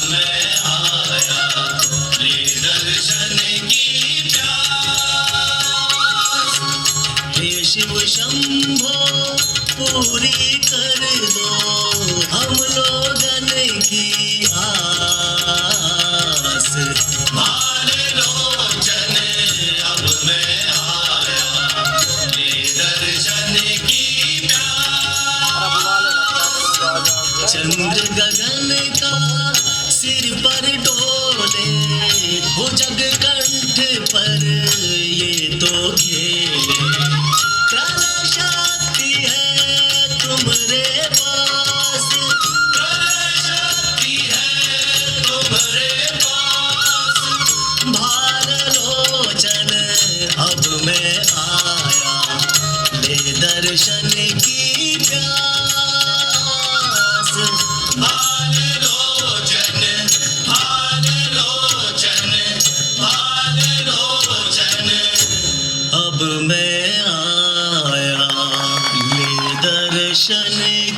मैं आया ले दर्शन की प्यास। हे शिव शंभो पूरी कर दो हम लोगन की आस। भाल लोचन अब मैं आया ले दर्शन की प्यास। चंद्र गगन का सिर पर डोले हो जग कंठ पर ये तो खेले। प्रलय शक्ति है तुम्हारे पास, प्रलय शक्ति है तुम्हारे पास। भाल लोचन अब मैं आया ले दर्शन की प्यास। भाल लोचन, भाल लोचन, भाल लोचन अब मैं आया ले दर्शन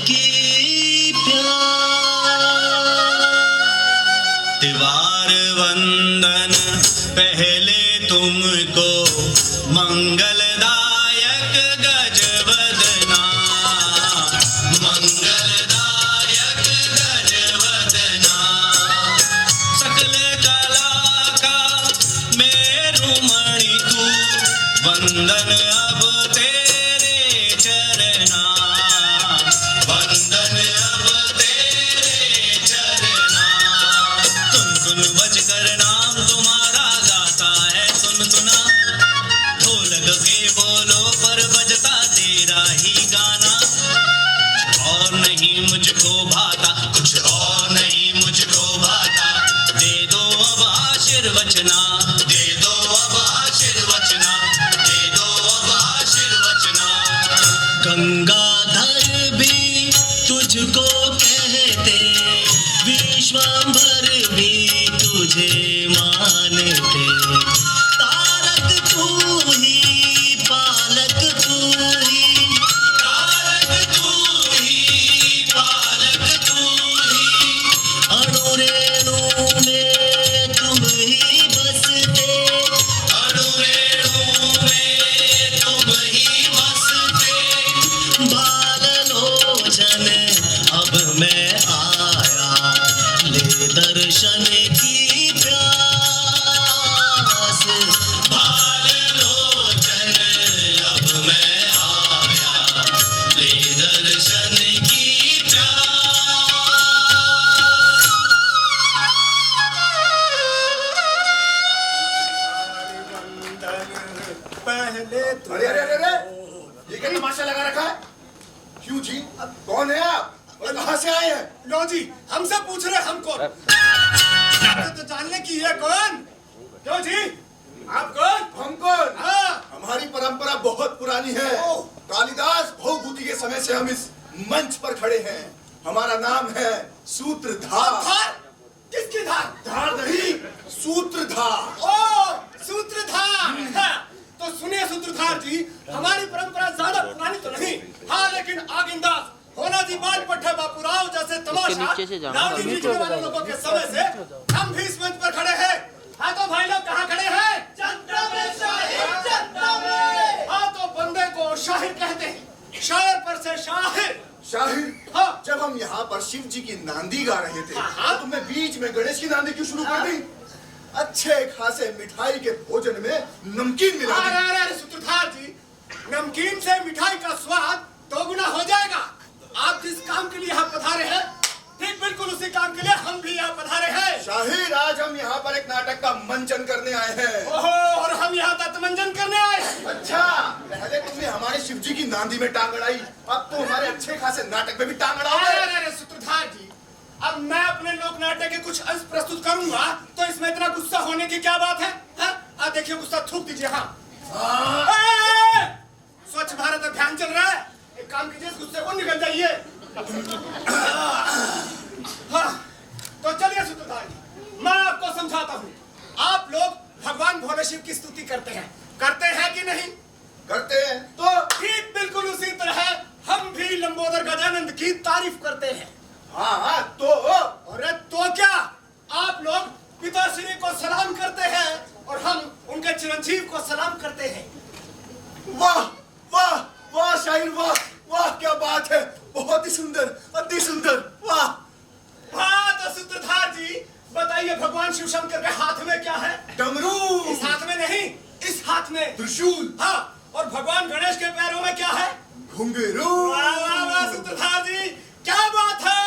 की प्यास। त्योहार वंदन पहले तुमको मंगलदायक गजवदना, मंगलदायक गजवदना। सकल कला का मेरुमणि तू वंदन अब तेरे चरना, वंदन अब तेरे चरना। सुन सुन बजकर नाम तुम्हारा गाता है सुन सुना। ढोलक के बोलो पर बजता तेरा ही गाना। और नहीं मुझको भाता, कुछ और नहीं मुझको भाता। दे दो अब आशीर्वचना, दे दो अब आशीर्वचना, दे दो अब आशीर्वचना। गंगाधर भी तुझको कहते, विश्वंभर भी तुझे मानते। तारक तू ही, पालक तू ही, तारक तू ही, पालक तू ही। अणु रेणु में तुम ही बसते, अणु रेणु में तुम ही बसते। बाल लोचन अब मैं आया ले दर्शन की प्यास। बाल लोचन अब मैं आया ले दर्शन की प्यास। पहले अरे अरे अरे अरे, ये क्या तमाशा लगा रखा है? क्यों जी? कौन है आप और कहाँ से आए हैं? लो जी, हमसे पूछ रहे हम कौन? तो जानने की है कौन? क्यों जी? आप कौन? हम कौन? हाँ। हमारी परंपरा बहुत पुरानी है। ओह। कालिदास भवभूति के समय से हम इस मंच पर खड़े हैं। हमारा नाम है सूत्रधार। धार? किसकी धार? धार नहीं, सूत्रधार। ओ, सूत्रधार। हाँ, तो सुनिए सूत्रधार जी, हमारी परंपरा ज्यादा पुरानी तो नहीं, हाँ, लेकिन आगिंदास होना जी बाल पट्टे बापूराव जैसे तमाशा राव जी जीतने वाले लोगों के समय से हम भी इस मंच पर खड़े हैं। हाँ तो भाई लोग कहाँ खड़े हैं? चंद्र में शाहिर, चंद्र में। हाँ तो बंदे को शाहिर कहते हैं, शायर पर से शाहिर। शाहिर, हाँ। जब हम यहाँ पर शिव जी की नांदी गा रहे थे, हाँ। तो तुमने बीच में गणेश की नांदी क्यों शुरू कर दी? अच्छे खासे मिठाई के भोजन में नमकीन मिला दी। अरे अरे अरे सूत्रधार जी, नमकीन से मिठाई का स्वाद दोगुना हो जाएगा। आप जिस काम के लिए यहाँ पधारे हैं, ठीक बिल्कुल उसी काम के लिए हम भी यहाँ पधारे हैं। शाहिर, आज हम यहाँ पर एक नाटक का मंचन करने आए हैं। ओहो, और हम यहाँ दत्तमंजन करने आए हैं। अच्छा, पहले तुमने हमारे शिव जी की नांदी में टांग अड़ाई, अब तो हमारे अच्छे खासे नाटक में भी टांग अरे अड़ाओगे। अरे अरे सूत्रधार जी, अब मैं अपने लोक नाटक के कुछ अंश प्रस्तुत करूंगा, तो इसमें इतना गुस्सा होने की क्या बात है? हाँ, देखिए गुस्सा थूक दीजिए। हाँ, स्वच्छ भारत अभियान चल रहा है, एक काम कीजिए, इस गुस्से को निकल जाइए। हाँ, तो चलिए सूत्रधार जी, मैं आपको समझाता हूँ। आप लोग भगवान भोले शिव की स्तुति करते हैं कि नहीं? करते हैं। तो ठीक बिल्कुल उसी तरह हम भी लंबोदर गजानंद की तारीफ करते हैं। हाँ, तो अरे तो क्या, आप लोग पिताश्री को सलाम करते हैं और हम उनके चिरंजीव को सलाम करते हैं। वाह वाह वाह शाहिर, वाह वाह, क्या बात है, बहुत ही सुंदर, अति सुंदर, वाह। हाँ तो सूत्रधार जी बताइए, भगवान शिव शंकर के हाथ में क्या है? डमरू। इस हाथ में नहीं, इस हाथ में त्रिशूल। हाँ, और भगवान गणेश के पैरों में क्या है? घुंघरू। वाह वाह वाह सूत्रधार जी, क्या बात है।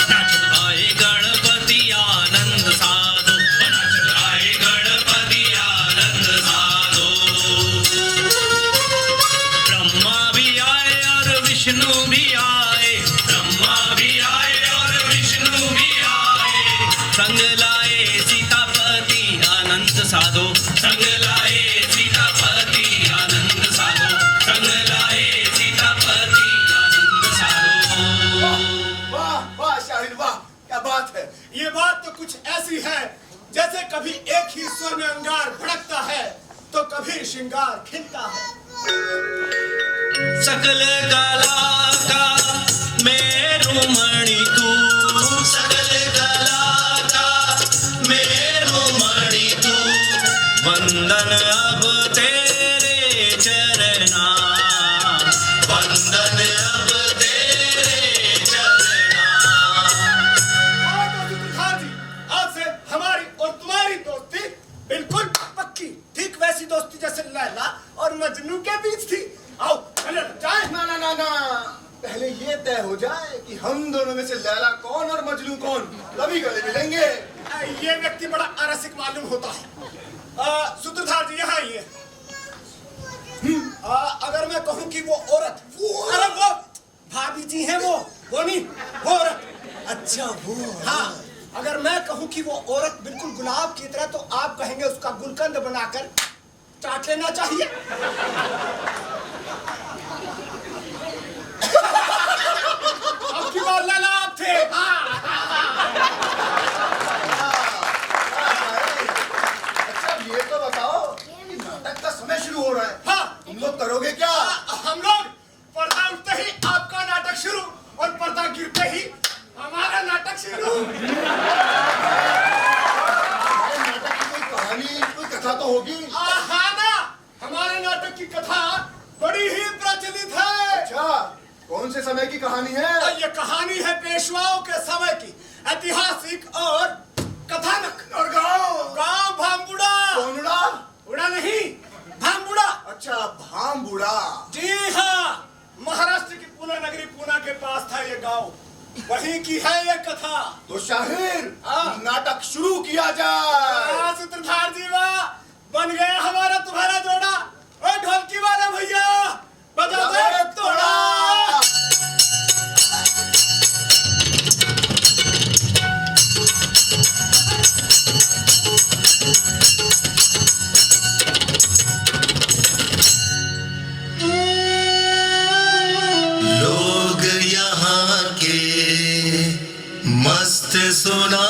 नाचत आए गणपति आनंद साधो, नाचत आए गणपति आनंद साधो। ब्रह्मा भी आए और विष्णु भी आए, ब्रह्मा भी आए और विष्णु भी आए। संग लाए सीतापति आनंद साधो, संग लाए सीतापति आनंद साधो, संग लाए सीतापति आनंद साधो। वाह वाह शाहिर, वाह, क्या बात है। ये बात तो कुछ ऐसी है जैसे कभी एक ही स्वर्ण अंगार भड़कता है तो कभी श्रृंगार खिलता है। सकल कला का मेरु मणि तू, सकल कला का मेरु मणि तू। वंदन अब तेरे चरना, वंदन अब तेरे चरना। हाँ तो सूत्रधार जी, आज से हमारी और तुम्हारी दोस्ती बिल्कुल पक्की, ठीक वैसी दोस्ती जैसे लैला और मजनू के बीच थी। आओ चले जाए। ना ना ना ना, पहले ये तय हो जाए कि हम दोनों में से लैला कौन और मजनू कौन, तभी गले मिलेंगे। ये व्यक्ति बड़ा अरसिक मालूम होता है। सूत्रधार जी यहाँ आइए। अगर मैं कहूँ कि वो औरत, अरे वो भाभी जी हैं, वो नहीं, वो औरत। अच्छा वो। हाँ, अगर मैं कहूँ कि वो औरत बिल्कुल गुलाब की तरह, तो आप कहेंगे उसका गुलकंद बनाकर चाट लेना चाहिए। आपकी बात लाला आप थे। अच्छा ये तो बताओ कि नाटक का समय शुरू हो रहा है, हाँ, तुम लोग करोगे क्या? हम लोग पर्दा उठते ही आपका नाटक शुरू और पर्दा गिरते ही हमारा नाटक शुरू। नाटक की कोई कहानी, कोई कथा तो होगी। हाँ ना, हमारे नाटक की कथा बड़ी ही प्रचलित है। अच्छा, कौन से समय की कहानी है? ये कहानी है पेशवाओं के समय की, ऐतिहासिक और कथानक। और गाँव? गांव भामबुड़ा। कौनड़ा? उड़ा नहीं, भामबुड़ा। अच्छा भामबुड़ा। जी हाँ, महाराष्ट्र की पूना नगरी पूना के पास था ये गांव, वहीं की है ये कथा। तो शाहिर, हाँ। नाटक शुरू किया जाए। सूत्रधार जी वाह, बन गया हमारा तुम्हारा जोड़ा। ओए ढोलकी वाले भैया, बजा दे तोड़ा। लोग यहाँ के मस्त सुना,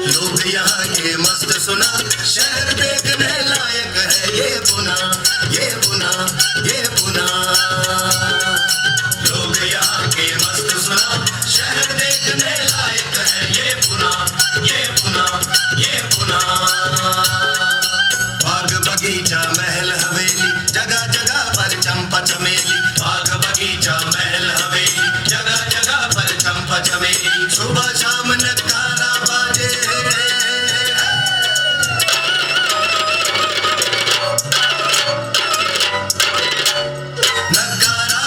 लोग यहाँ के मस्त सुना। शहर देखने लायक है ये पुना, ये पुना, ये पुना। लोग यहाँ के मस्त सुना, शहर देखने लायक है ये पुना, ये पुना, ये पुना। बाग बगीचा महल हवेली, जगह जगह पर चंपा चमेली। बाग बगीचा महल हवेली, जगह जगह पर चंपा चमेली। सुबह शाम नगारा बाजे, नगारा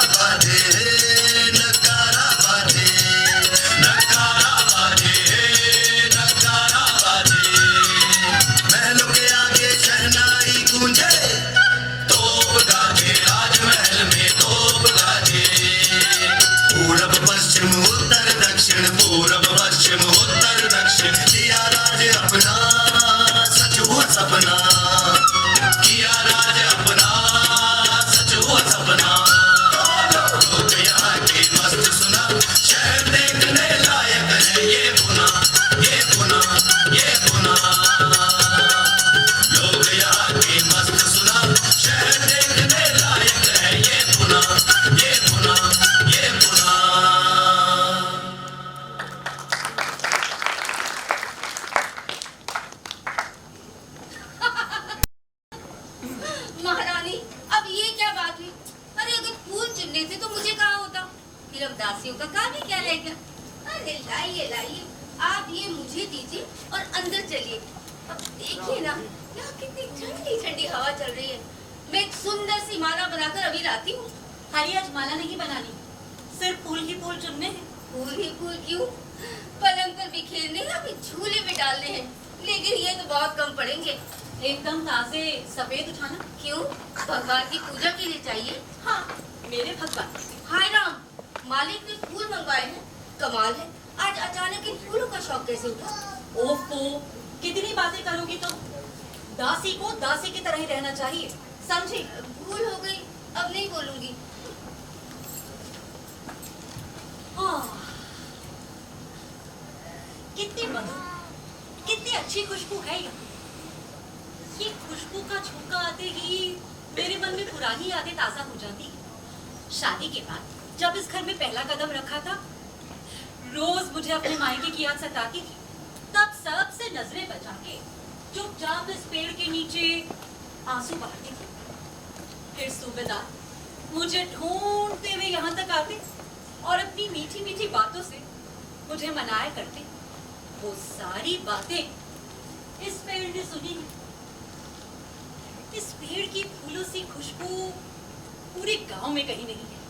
दासियों का काम ही क्या रह गया। अरे लाइए लाइए, आप ये मुझे दीजिए और अंदर चलिए। अब देखिए ना, यहाँ कितनी ठंडी ठंडी हवा चल रही है। मैं एक सुंदर सी माला बनाकर अभी लाती हूँ। हरी आज माला नहीं बनानी, सिर्फ फूल ही फूल चुनने हैं। फूल ही फूल क्यों, पलंग पर बिखेरने हैं, अभी झूले में डालने हैं, लेकिन ये तो बहुत कम पड़ेंगे। एकदम ताजे सफेद उठाना। क्यों, भगवान की पूजा के लिए चाहिए। हाँ, मेरे भगवान। हाय राम, मालिक ने फूल मंगवाए हैं, कमाल है। आज अचानक इन फूलों का शौक कैसे उठा। ओफो, कितनी बातें करोगी तुम। दासी को दासी की तरह ही रहना चाहिए, समझी। भूल हो गई, अब नहीं बोलूंगी। हाँ, कितनी मधुर, कितनी अच्छी खुशबू है यहाँ। ये खुशबू का झोंका आते ही मेरे मन में पुरानी यादें ताजा हो जाती हैं। शादी के बाद जब इस घर में पहला कदम रखा था, रोज मुझे अपने मायके की याद सताती थी। तब सबसे नजरें बचा के चुपचाप इस पेड़ के नीचे आंसू बहाती थी। फिर सूबेदार मुझे ढूंढते हुए यहाँ तक आते और अपनी मीठी मीठी बातों से मुझे मनाया करते। वो सारी बातें इस पेड़ ने सुनी। इस पेड़ की फूलों सी खुशबू पूरे गांव में कहीं नहीं है।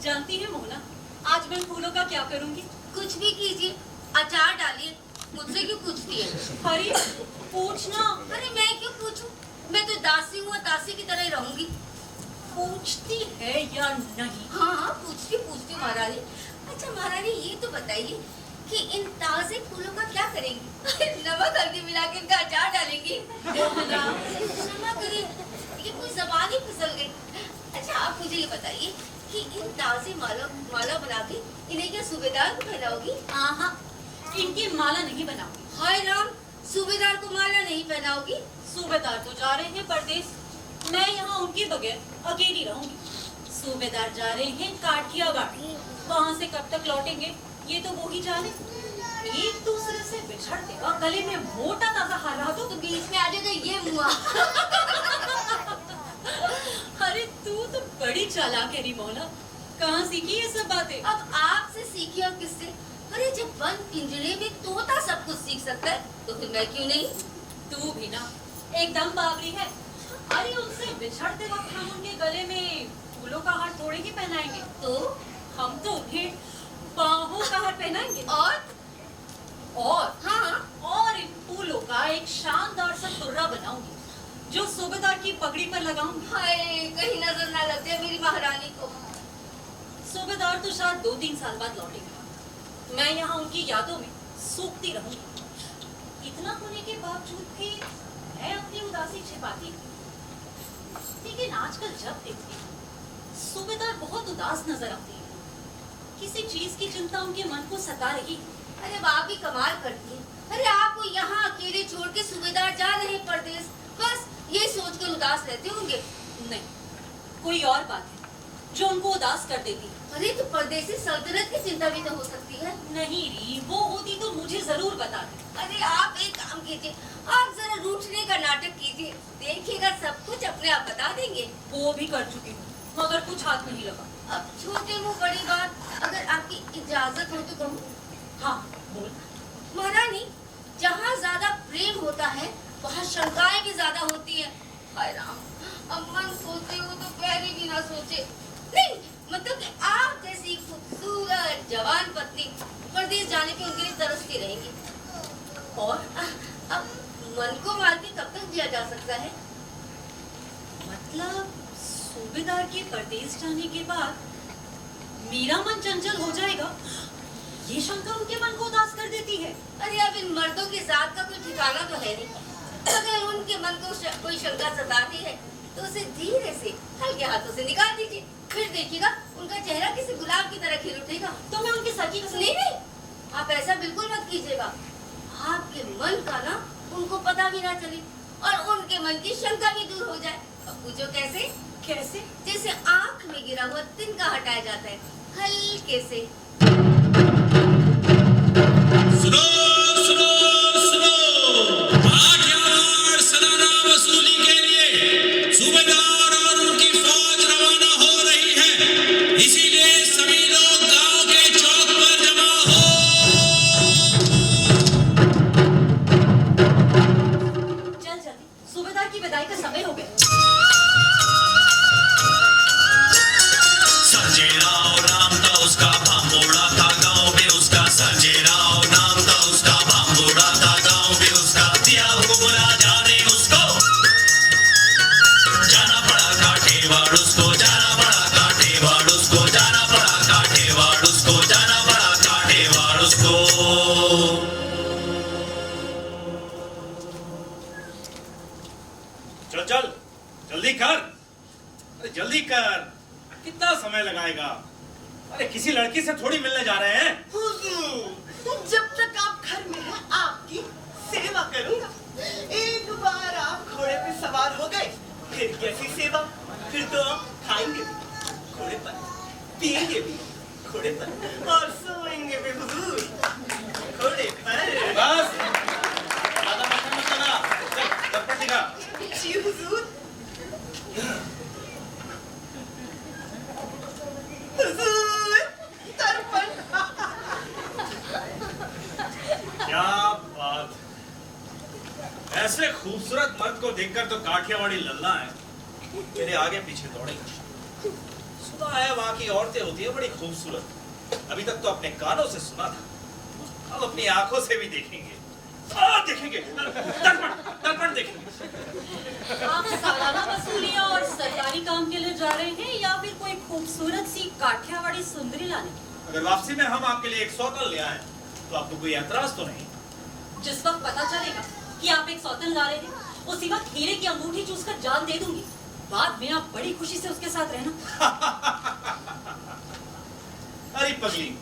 जानती है मोना, आज मैं फूलों का क्या करूंगी। कुछ भी कीजिए, अचार डालिए, मुझसे क्यों पूछती है। अरे पूछना। अरे मैं क्यों पूछूं, मैं तो दासी हूँ, दासी की तरह ही रहूंगी। पूछती है या नहीं। हाँ हाँ, पूछती महारानी। अच्छा महारानी, ये तो बताइए कि इन ताजे फूलों का क्या करेंगी। नमक हल्दी मिला के इनका अचार डालेंगी। क्षमा करिए, ये कोई जबान ही फिसल गई। अच्छा आप मुझे ये बताइए कि इन ताजे माला बना के इन्हें क्या सूबेदार को पहनाओगी। हाँ, इनकी माला नहीं बनाऊंगी। हाय राम, सूबेदार को माला नहीं पहनाओगी। सूबेदार तो जा रहे हैं परदेश, मैं यहाँ उनके बगैर अकेली रहूंगी। सूबेदार जा रहे हैं काठियावाड़, वहाँ से कब तक लौटेंगे ये तो वो ही जाने। एक दूसरे से बिछड़ते और गले में मोटा ताजा हालात हो तो बीच में आ जाए तो ये मुआ। अरे तू तो बड़ी चालाक है रिमोना, कहाँ सीखी ये सब बातें। अब आपसे सीखी और किससे। अरे जब बंद पिंजरे में तोता सब कुछ सीख सकता है तो फिर मैं क्यों नहीं। तू भी ना एकदम बावरी है। अरे उनसे बिछड़ते वक्त हम उनके गले में फूलों का हार थोड़े ही पहनाएंगे, तो हम तो उन्हें बाहों का हार पहनाएंगे। और हाँ, इन फूलों का एक शानदार सा तुर्रा बनाऊंगी जो सूबेदार की पगड़ी पर लगाऊंगी। हाय कहीं नजर ना लग जाए मेरी महारानी को। सूबेदार तो शायद 2-3 साल बाद लौटेगा। मैं यहाँ उनकी यादों में सूखती रहूंगी। इतना होने के बावजूद भी मैं अपनी उदासी छिपाती हूँ। लेकिन आजकल जब देखती हूँ सूबेदार बहुत उदास नजर आती है। किसी चीज की चिंता उनके मन को सता रही है। अरे आप भी कमाल करती है। अरे आपको यहाँ अकेले छोड़ के सूबेदार जा रहे हैं परदेश, बस ये सोच कर उदास रहते होंगे। नहीं, कोई और बात है जो उनको उदास कर देती है। अरे तो परदेसी सल्तनत की चिंता भी तो हो सकती है। नहीं री, वो होती तो मुझे जरूर बता दे। अरे आप एक काम कीजिए, आप जरा रूठने का नाटक कीजिए, देखिएगा सब कुछ अपने आप बता देंगे। वो भी कर चुकी हूँ मगर कुछ हाथ नहीं लगा। अब छोटे मुंह बड़ी बात, अगर आपकी इजाजत हो तो कहूँ। हाँ बोल। महारानी, जहाँ ज्यादा प्रेम होता है वहाँ शंकाएं भी ज्यादा होती है। हाय राम, अब मन सोचे हो तो पैरी भी ना सोचे। नहीं मतलब कि आप जैसी खूबसूरत जवान पत्नी परदेश जाने पे उनके लिए तरसती रहेंगी। और अब मन को मार के कब तक जिया जा सकता है। मतलब सूबेदार के परदेश जाने के बाद मेरा मन चंचल हो जाएगा, ये शंका उनके मन को उदास कर देती है। अरे अब इन मर्दों के साथ का कोई ठिकाना तो है नहीं। अगर उनके मन को कोई शंका सताती है तो उसे धीरे से हल्के हाथों से निकाल दीजिए, फिर देखिएगा उनका चेहरा किसी गुलाब की तरह खिल उठेगा। तो मैं उनकी सच्ची कसम। नहीं, आप ऐसा बिल्कुल मत कीजिएगा। आपके मन का ना उनको पता भी ना चले और उनके मन की शंका भी दूर हो जाए। अब पूछो कैसे? कैसे? जैसे आंख में गिरा हुआ तिनका हटाया जाता है हल्के से। सुनो सुनो सुनो, काठियावाड़ सालाना वसूली के लिए सूबेदार और उनकी फौज रवाना हो रही है। इसीलिए सभी लोग चल चल जल्दी कर, अरे जल्दी कर, कितना समय लगाएगा? अरे किसी लड़की से थोड़ी मिलने जा रहे हैं। हुजूर, जब तक आप घर में हैं आपकी सेवा करूंगा। एक बार आप घोड़े पे सवार हो गए फिर कैसी सेवा, फिर तो आप खाएंगे भी घोड़े पर, पिएंगे भी घोड़े पर और सोएंगे भी हुजूर घोड़े पर। बस ज्यादा मक्खन मत लगा, चल दर्पण दिखा। जी हुजूर। हुजूर दर्पण। क्या बात, ऐसे खूबसूरत मर्द को देखकर तो काठियावाड़ी लल्ला है मेरे आगे पीछे दौड़ेगी। सुना है वहां की औरतें होती है बड़ी खूबसूरत, अभी तक तो अपने कानों से सुना था, अब अपनी आंखों से भी देखेंगे। देखेंगे, दर्पण दर्पण देखेंगे। आप सालाना वसूलियां और सरकारी काम के लिए जा रहे हैं या फिर कोई खूबसूरत सी काठियावाड़ी सुंदरी लाने? अगर वापसी में हम आपके लिए एक सौतन ले आए तो आपको कोई ऐतराज तो नहीं? जिस वक्त पता चलेगा कि आप एक सौतन ला रहे हैं उसी वक्त हीरे की अंगूठी चूस कर जान दे दूंगी। बाद में आप बड़ी खुशी से उसके साथ रहना। अरे पगली,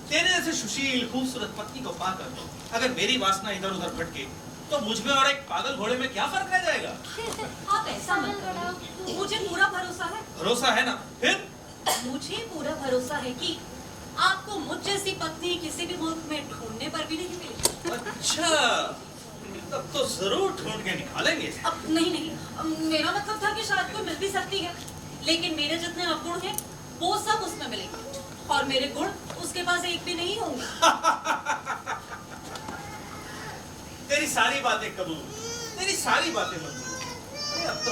तेरे जैसे सुशील खूबसूरत पत्नी को पाकर अगर मेरी वासना इधर उधर भटके तो मुझ में और एक पागल घोड़े में क्या फर्क रह जाएगा? आप ऐसा मत करो, मुझे पूरा भरोसा है। भरोसा है ना? फिर मुझे पूरा भरोसा है कि आपको मुझ जैसी पत्नी किसी भी मुल्क में ढूंढने पर भी नहीं मिलेगी। अच्छा, तब तो जरूर ढूंढ के निकालेंगे। अब नहीं, मेरा मतलब था कि शायद कोई मिल भी सकती है, लेकिन मेरे जितने अवगुण हैं वो सब उसमें मिलेंगे और मेरे गुण उसके पास एक भी नहीं होंगे। तेरी सारी बातें कबूल, तेरी सारी बातें मंजूर। अब तो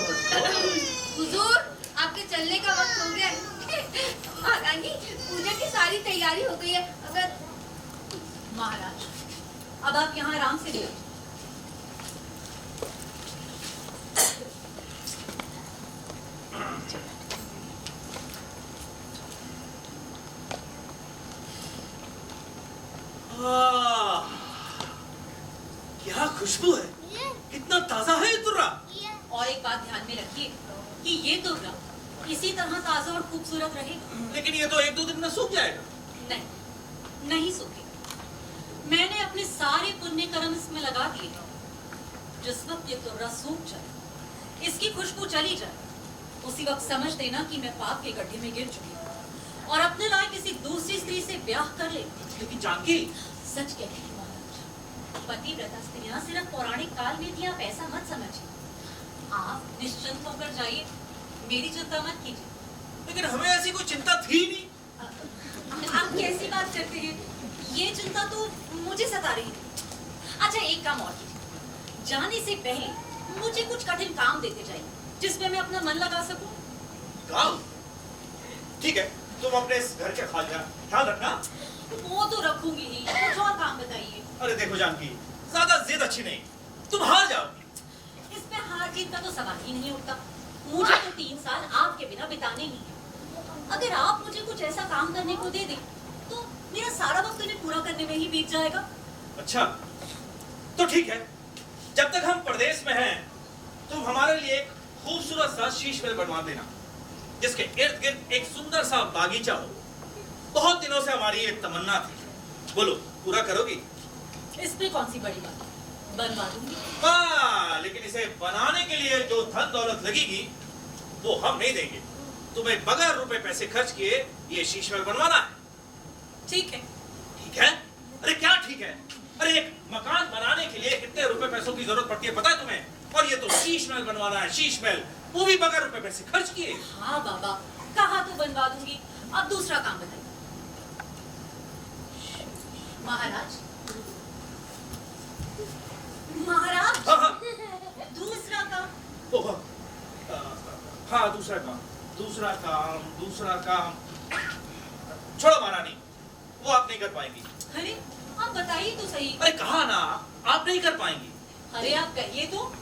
हुजूर, आपके चलने का वक्त हो गया है। महारानी, पूजा की सारी तैयारी हो गई है। अगर महाराज, अब आप यहाँ आराम से रहिए। क्या खुशबू है, कितना ताजा है ये तुर्रा। और एक बात ध्यान में रखिए कि ये तुर्रा इसी तरह ताजा और खूबसूरत रहेगा। लेकिन ये तो एक दो दिन में सूख जाएगा। नहीं सूखेगा। मैंने अपने सारे पुण्य कर्म इसमें लगा दिए हैं। जिस वक्त ये तुर्रा सूख जाए, इसकी खुशबू चली जाए, उसी वक्त समझ देना कि मैं पाप के गड्ढे में गिर चुकी हूँ और अपने लायक किसी दूसरी स्त्री से ब्याह कर ले। लेकिन जानकी, सच कहती हूँ महाराज, पतिव्रता स्त्रियां सिर्फ पौराणिक काल में थी, आप ऐसा मत समझिए। आप निश्चिंत होकर जाइए, मेरी चिंता मत कीजिए। लेकिन हमें ऐसी कोई चिंता थी नहीं। आप कैसी बात करते हैं? ये चिंता तो मुझे सता रही है। अच्छा, एक काम और कीजिए, जाने से पहले मुझे कुछ कठिन काम देते जाइए जिसमें मैं अपना मन लगा सकूं। काम? ठीक है, तुम अपने इस घर के ख्याल रखना। वो तो रखूंगी ही, कुछ और काम बताइए। अरे देखो जानकी, ज्यादा जिद अच्छी नहीं, तुम हार जाओगी। इसमें हार जीत का तो सवाल ही नहीं उठता। मुझे तो 3 साल आपके बिना बिताने ही है। अगर आप मुझे कुछ ऐसा काम करने को दे दें तो मेरा सारा वक्त उन्हें पूरा करने में ही बीत जाएगा। अच्छा, तो ठीक है, जब तक हम प्रदेश में हैं तुम हमारे लिए एक खूबसूरत सा शीश महल बनवा देना जिसके इर्द गिर्द एक सुंदर सा बागीचा हो। बहुत दिनों से हमारी ये तमन्ना थी, बोलो पूरा करोगी? इसमें कौन सी बड़ी बात है, बनवा दूंगी। हाँ, लेकिन इसे बनाने के लिए जो धन दौलत लगेगी वो हम नहीं देंगे। तुम्हें बगैर रुपए पैसे खर्च किए ये शीश महल बनवाना है। ठीक है। ठीक है? अरे क्या ठीक है? अरे एक मकान बनाने के लिए कितने रुपए पैसों की जरूरत पड़ती है पता है तुम्हें? और ये तो शीश महल बनवाना है, शीश महल, वो भी बगैर रुपए पैसे खर्च किए। हाँ बाबा, कहा तो बनवा दूंगी। अब दूसरा काम बताइए। महाराज, महाराज, हाँ, दूसरा काम। ओह, हाँ दूसरा काम छोड़ो महारानी, वो आप नहीं कर पाएंगी। अरे आप बताइए तो सही। अरे कहा ना, आप नहीं कर पाएंगी। अरे आप कहिए तो।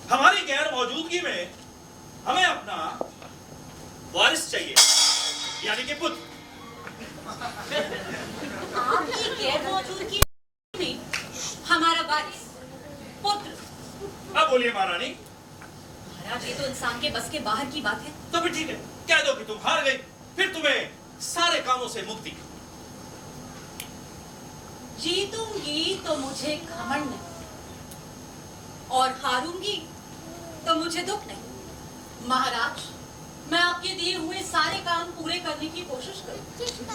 हमारी गैर मौजूदगी में हमें अपना वारिस चाहिए, यानी कि पुत्र। आपकी गैर मौजूदगी में हमारा वारिस, पुत्र। अब बोलिए महारानी, महाराज, ये तो इंसान के बस के बाहर की बात है। तो भी ठीक है, कह दो कि तुम हार गई, फिर तुम्हें सारे कामों से मुक्ति। जीतूंगी तो मुझे घमंड नहीं, और हारूंगी तो मुझे दुख नहीं। महाराज, मैं आपके दिए हुए सारे काम पूरे करने की कोशिश करूं।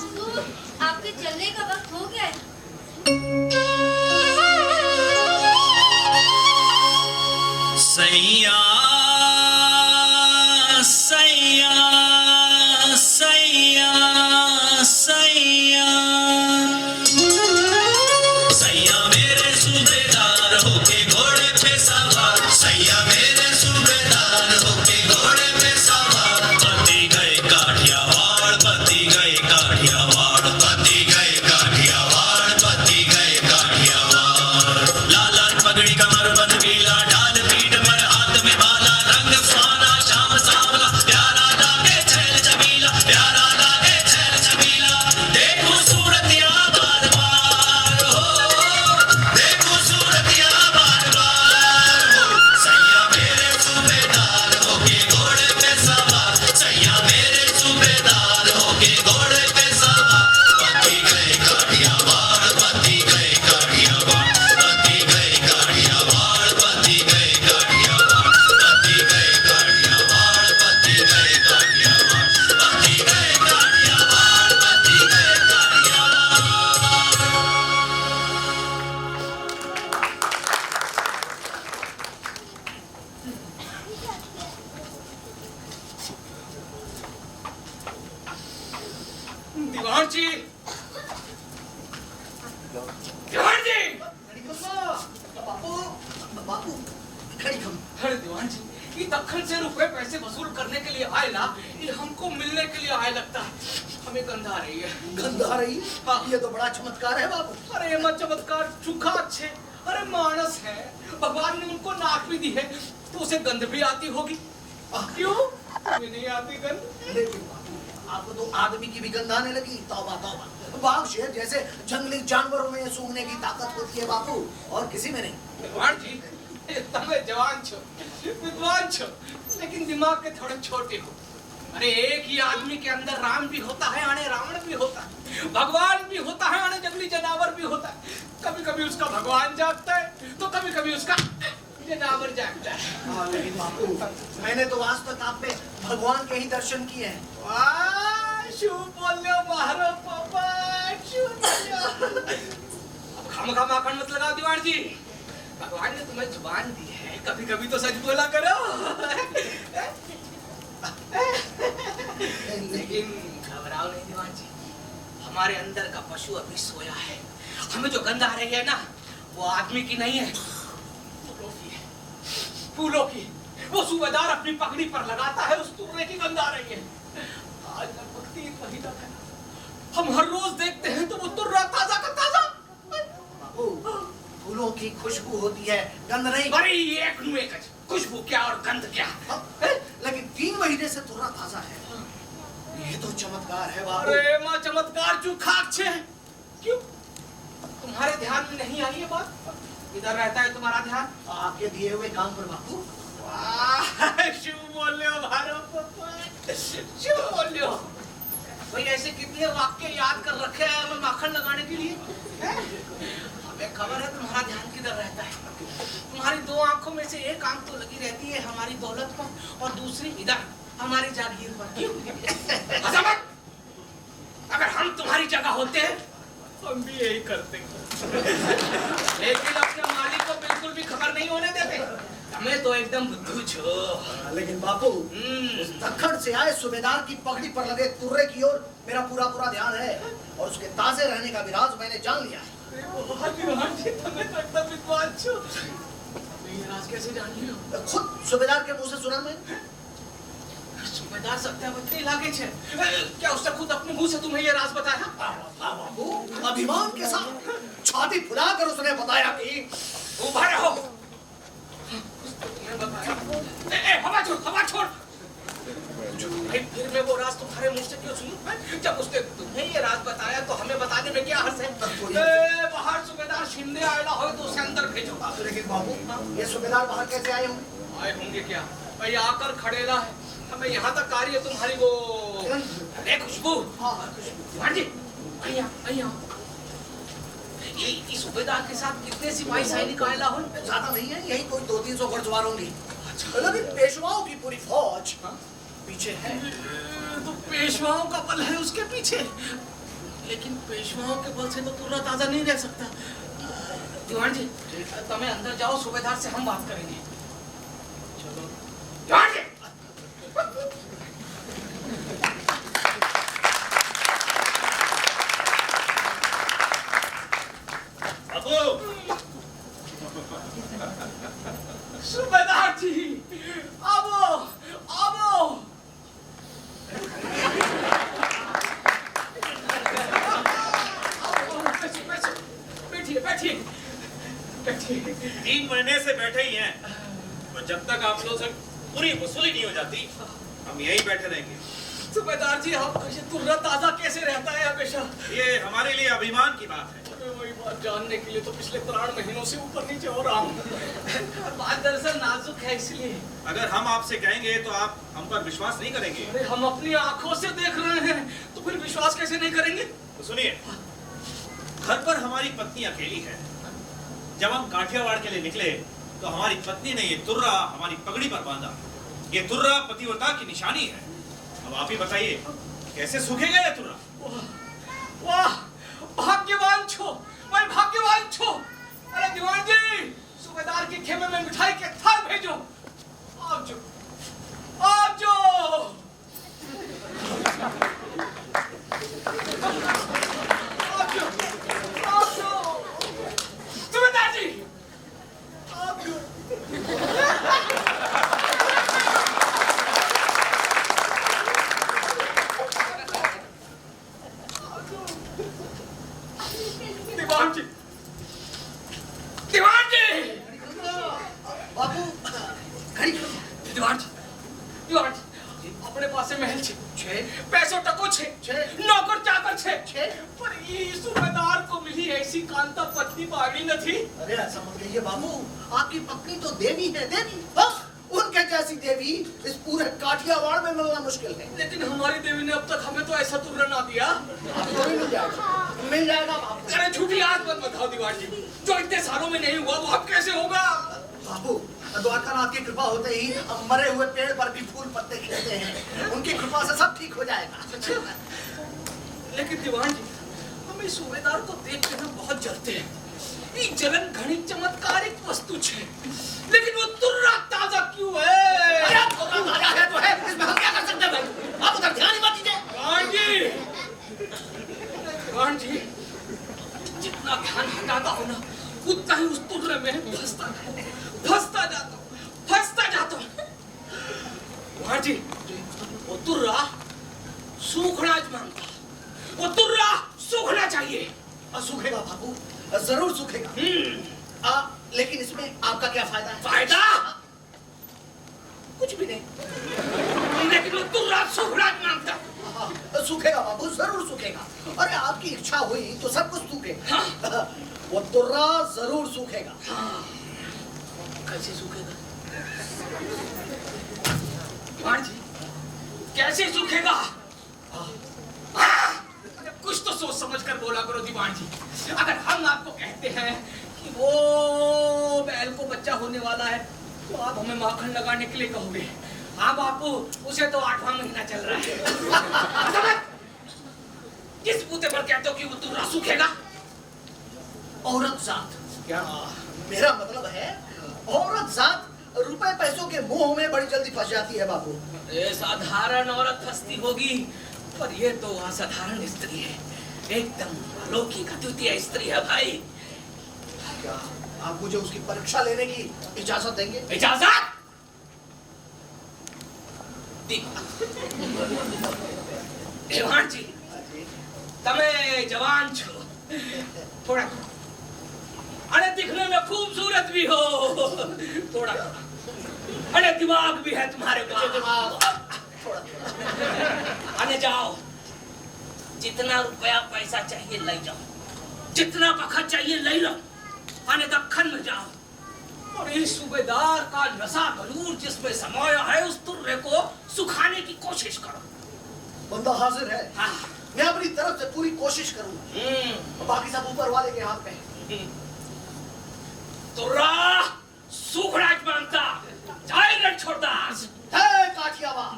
हुजूर, आपके चलने का वक्त हो गया है। सैया सैया सैया सैया सैया मेरे सूबेदार होके घोड़े पे सवार, सैया मेरे सूबेदार होके घोड़े पे सवार। बत्ती गए काठियावाड़, बत्ती गए काठियावाड़, बत्ती गए काठियावाड़, बत्ती गए काठियावाड़। लाल लाल पगड़ी कमर बन गीला, डाल पीठ पर हाथ में भाला, रंग सुहाना शाम सांवला, प्यारा लागे छैल छबीला, प्यारा लागे छैल छबीला। देखो सूरतिया बार बार हो, देखो सूरतिया बार बार हो। सैया मेरे सूबेदार होके घोड़े पे सवार, सैया मेरे सूबेदार होके घोड़े पे सवार। बत्ती गए काठियावाड़, बत्ती गए काठियावाड़, बत्ती गए काठियावाड़, बत्ती गए काठियावाड़, बत्ती गए काठियावाड़, बत्ती गए काठियावाड़, बत्ती गए काठियावाड़, बत्ती गए काठियावाड़। दीवान जी, दीवान जी, बापू बापू खड़ी खम। अरे दीवान जी, ये दखन से रुपए पैसे वसूल करने के लिए आए ना, ये हमको मिलने के लिए आए लगता है। हमें गंध आ रही है। गंध आ रही? हाँ। ये तो बड़ा चमत्कार है बापू। अरे ये मत चमत्कार, चुखा अच्छे, अरे मानस है, भगवान ने उनको नाक भी दी है, तो उसे गंध भी आती होगी। क्यों तुम्हें नहीं आती गंध? लेकिन बापू, आपको तो आदमी की भी गंध आने लगी। तौबा तौबा, बाघ शेर जैसे जंगली जानवरों में सूंघने की ताकत होती है बापू, और किसी में नहीं। भगवान जी, તમે जवान छो, विद्वान छो, लेकिन दिमाग के थोड़े छोटे हो। अरे एक ही आदमी के अंदर राम भी होता है, आने रावण भी होता है, भगवान भी होता है, आने जंगली जनावर भी होता है। कभी कभी उसका भगवान जागता है, तो कभी कभी उसका जनावर जागता है। हाँ, लेकिन बापू, मैंने तो आज तक आप में भगवान के ही दर्शन किए हैं। वाह, शू बोलो मारो पापा, शू बोलो। अब खामखा माखन मत लगाओ दीवान जी, भगवान ने तुम्हें जुबान दी है, कभी कभी तो सच बोला करो। लेकिन घबराओ नहीं दीवान जी, हमारे अंदर का पशु अभी सोया है। हमें जो गंध आ रही है ना, वो आदमी की नहीं है, फूलों की है, फूलों की। वो सूबेदार अपनी पगड़ी पर लगाता है, उस तुर्रे की गंध आ रही है। आज लगभग 3 महीना है, हम हर रोज देखते हैं तो वो तुर्रा ताजा का ताजा। बापू, फूलों की खुशबू होती है, गंध नहीं। अरे एक नु एक खुशबू क्या और गंध क्या? लेकिन 3 महीने से तुर्रा ताजा है। ये तो चमत्कार है बापू। अरे माँ, चमत्कार जो खाक छे। क्यों तुम्हारे ध्यान में नहीं आई ये बात? इधर रहता है तुम्हारा ध्यान, आपके दिए हुए काम पर बापू। वाह, शू बोल रहे हो भारो पापा, शू बोल रहे हो। भाई ऐसे कितने वाक्य याद कर रखे हैं हमें माखन लगाने के लिए, हैं? हमें खबर है तुम्हारा ध्यान किधर रहता है। तुम्हारी 2 आंखों में से एक आंख तो लगी रहती है हमारी दौलत पर, और दूसरी इधर हमारी जागीर पर। क्यों? अजमत, अगर हम तुम्हारी जगह होते हम भी यही करते, लेकिन अपने मालिक को बिल्कुल भी खबर नहीं होने देते। हमें तो एकदम बुद्धू छो। लेकिन बापू, उस दक्खन से आए सूबेदार की पगड़ी पर लगे तुर्रे की ओर मेरा पूरा ध्यान है, और उसके ताजे रहने का भी राज मैंने जान लिया है। कैसे जान लियो? खुद सूबेदार के मुंह से सुना मैं। सूबेदार सत्यावती लागे छे, क्या उसने खुद अपने मुंह से तुम्हें ये राज बताया? बाबू, अभिमान के साथ छाती फुलाकर उसने बताया कि उभा रहो। हवा छोड़, हवा छोड़। फिर मैं वो राज तुम्हारे मुंह से क्यों सुनूं? जब उसने तुम्हें ये राज बताया तो हमें बताने में क्या हर्ष है? बाहर सूबेदार शिंदे आएला हो तो उसे अंदर भेजो। लेकिन बाबू, ये सूबेदार बाहर कैसे आए होंगे? आए होंगे क्या? भाई आकर खड़ेला है, हमें यहाँ तक आ रही है तुम्हारी वो अरे खुशबू। दीवान जी अయ్యా ये सूबेदार के साथ कितने सिपाही सैनिक आएला हो? ज्यादा नहीं है, यही कोई 200-300 घुड़सवार होंगे। लेकिन पेशवाओं की पूरी फौज पीछे है। तो पेशवाओं का बल है उसके पीछे, लेकिन पेशवाओं के बल से तो तुर्रा ताजा नहीं रह सकता। दीवान जी तुम्हें अंदर जाओ, सूबेदार से हम बात करेंगे। चलो दीवान जी। सूबेदार जी आवो आवो। बैठिए बैठिए बैठिए। 3 महीने से बैठे ही हैं, तो जब तक आप लोगों से पूरी वसूली नहीं हो जाती हम यहीं बैठे रहेंगे। सूबेदार जी आप ये तुर्रा ताजा कैसे रहता है हमेशा? ये हमारे लिए अभिमान की बात है। वही बात जानने के लिए तो पिछले 3 महीनों से ऊपर नीचे हो रहा हूँ। बात दरअसल नाजुक है, इसलिए अगर हम आपसे कहेंगे तो आप हम पर विश्वास नहीं करेंगे। अरे हम अपनी आंखों से देख रहे हैं, तो फिर विश्वास कैसे नहीं करेंगे? तो सुनिए, घर पर हमारी पत्नी अकेली है। जब हम काठियावाड़ के लिए निकले तो हमारी पत्नी ने ये तुर्रा हमारी पगड़ी पर बांधा। ये तुर्रा पतिव्रता की निशानी है। अब आप ही बताइए कैसे सूखेगा ये तुर्रा? वाह भाग्यवान छो, मैं भाग्यवान छो। अरे दीवान जी सूबेदार के खेमे में मिठाई के थाल भेजो। आप जो आप जो सूबेदार जी आप जो। दीवान जी दीवान जी बाबू घड़ी दीवान जी दीवान जी अपने पास महल छे, पैसों टको छे, नौकर चाकर छे, पर ये सूबेदार को मिली ऐसी कांता पत्नी बागी न थी। अरे ऐसा मत कहिए बाबू, आपकी पत्नी तो देवी है, देवी। हाँ, उनके जैसी देवी इस पूरे काठियावाड़ में मिलना मुश्किल है। लेकिन हमारी देवी ने अब तक हमें तो ऐसा तुर्रा ना दिया। आपको भी मिल जाएगा बाबू। अरे झूठी आज मत बताओ दीवान जी, जो इतने सालों में नहीं हुआ वो अब कैसे होगा? बाबू द्वारकानाथ की कृपा होते ही मरे हुए पेड़ पर भी फूल पत्ते खिलते हैं, उनकी कृपा से सब ठीक हो जाएगा। लेकिन दीवान जी हम इस सूबेदार को देख के ना बहुत जलते हैं। ये जलन घनी चमत्कारिक वस्तु छे, लेकिन वो तुर्रा ताजा क्यों है? अरे तुर्रा ताजा है तो है, इसमें हम क्या कर सकते हैं भाई? आप उधर ध्यान ही मत दीजिए। दीवान जी जितना ध्यान हटाता हो ना उतना ही उस तुर्रे में फंसता जाता हूँ। दीवान जी वो तुर्रा सूखना मांगता, वो तुर्रा सूखना चाहिए। सूखेगा बाबू, जरूर सूखेगा। लेकिन इसमें आपका क्या फायदा है? फायदा कुछ भी नहीं, लेकिन वो तुर्रा सूखना मांगता। सूखेगा बाबू, जरूर सूखेगा। अरे आपकी इच्छा हुई तो सब कुछ सूखेगा। वो तुर्रा जरूर सूखेगा। कैसे सूखेगा? दीवान जी कैसे सूखेगा? कुछ तो सोच समझ कर बोला करो दीवान जी। अगर हम आपको कहते हैं कि वो बैल को बच्चा होने वाला है तो आप हमें माखन लगाने के लिए कहोगे। हाँ बापू, उसे तो 8वां महीना चल रहा है। किस बूते पर कहते हो कि वो तुर्रा सूखेगा? औरत जात क्या? मेरा मतलब है औरत जात रुपए पैसों के मोह में बड़ी जल्दी फंस जाती है बाबू। ये साधारण औरत फंसती होगी, पर ये तो असाधारण स्त्री है, एकदम अलौकिक अद्वितीय स्त्री है भाई। क्या आप मुझे उसकी परीक्षा लेने की इजाजत देंगे? इजाजत? दीवान जी तमे जवान छो, थोड़ा अरे दिखने में खूबसूरत भी हो, थोड़ा अरे दिमाग भी है तुम्हारे पास। अरे जाओ, जितना रुपया पैसा चाहिए ले जाओ, जितना बखत चाहिए ले लो, अने दखन में जाओ और इस सूबेदार का नशा गरूर जिसमें समाया है उस तुर्रे को सुखाने की कोशिश करो। बंदा हाजिर है। हाँ। मैं अपनी तरफ से पूरी कोशिश करूंगा। बाकी सब ऊपर वाले के हाथ में। तुर्रा सूखराज मांगता जाए रण छोड़दास। है काठियावाड़।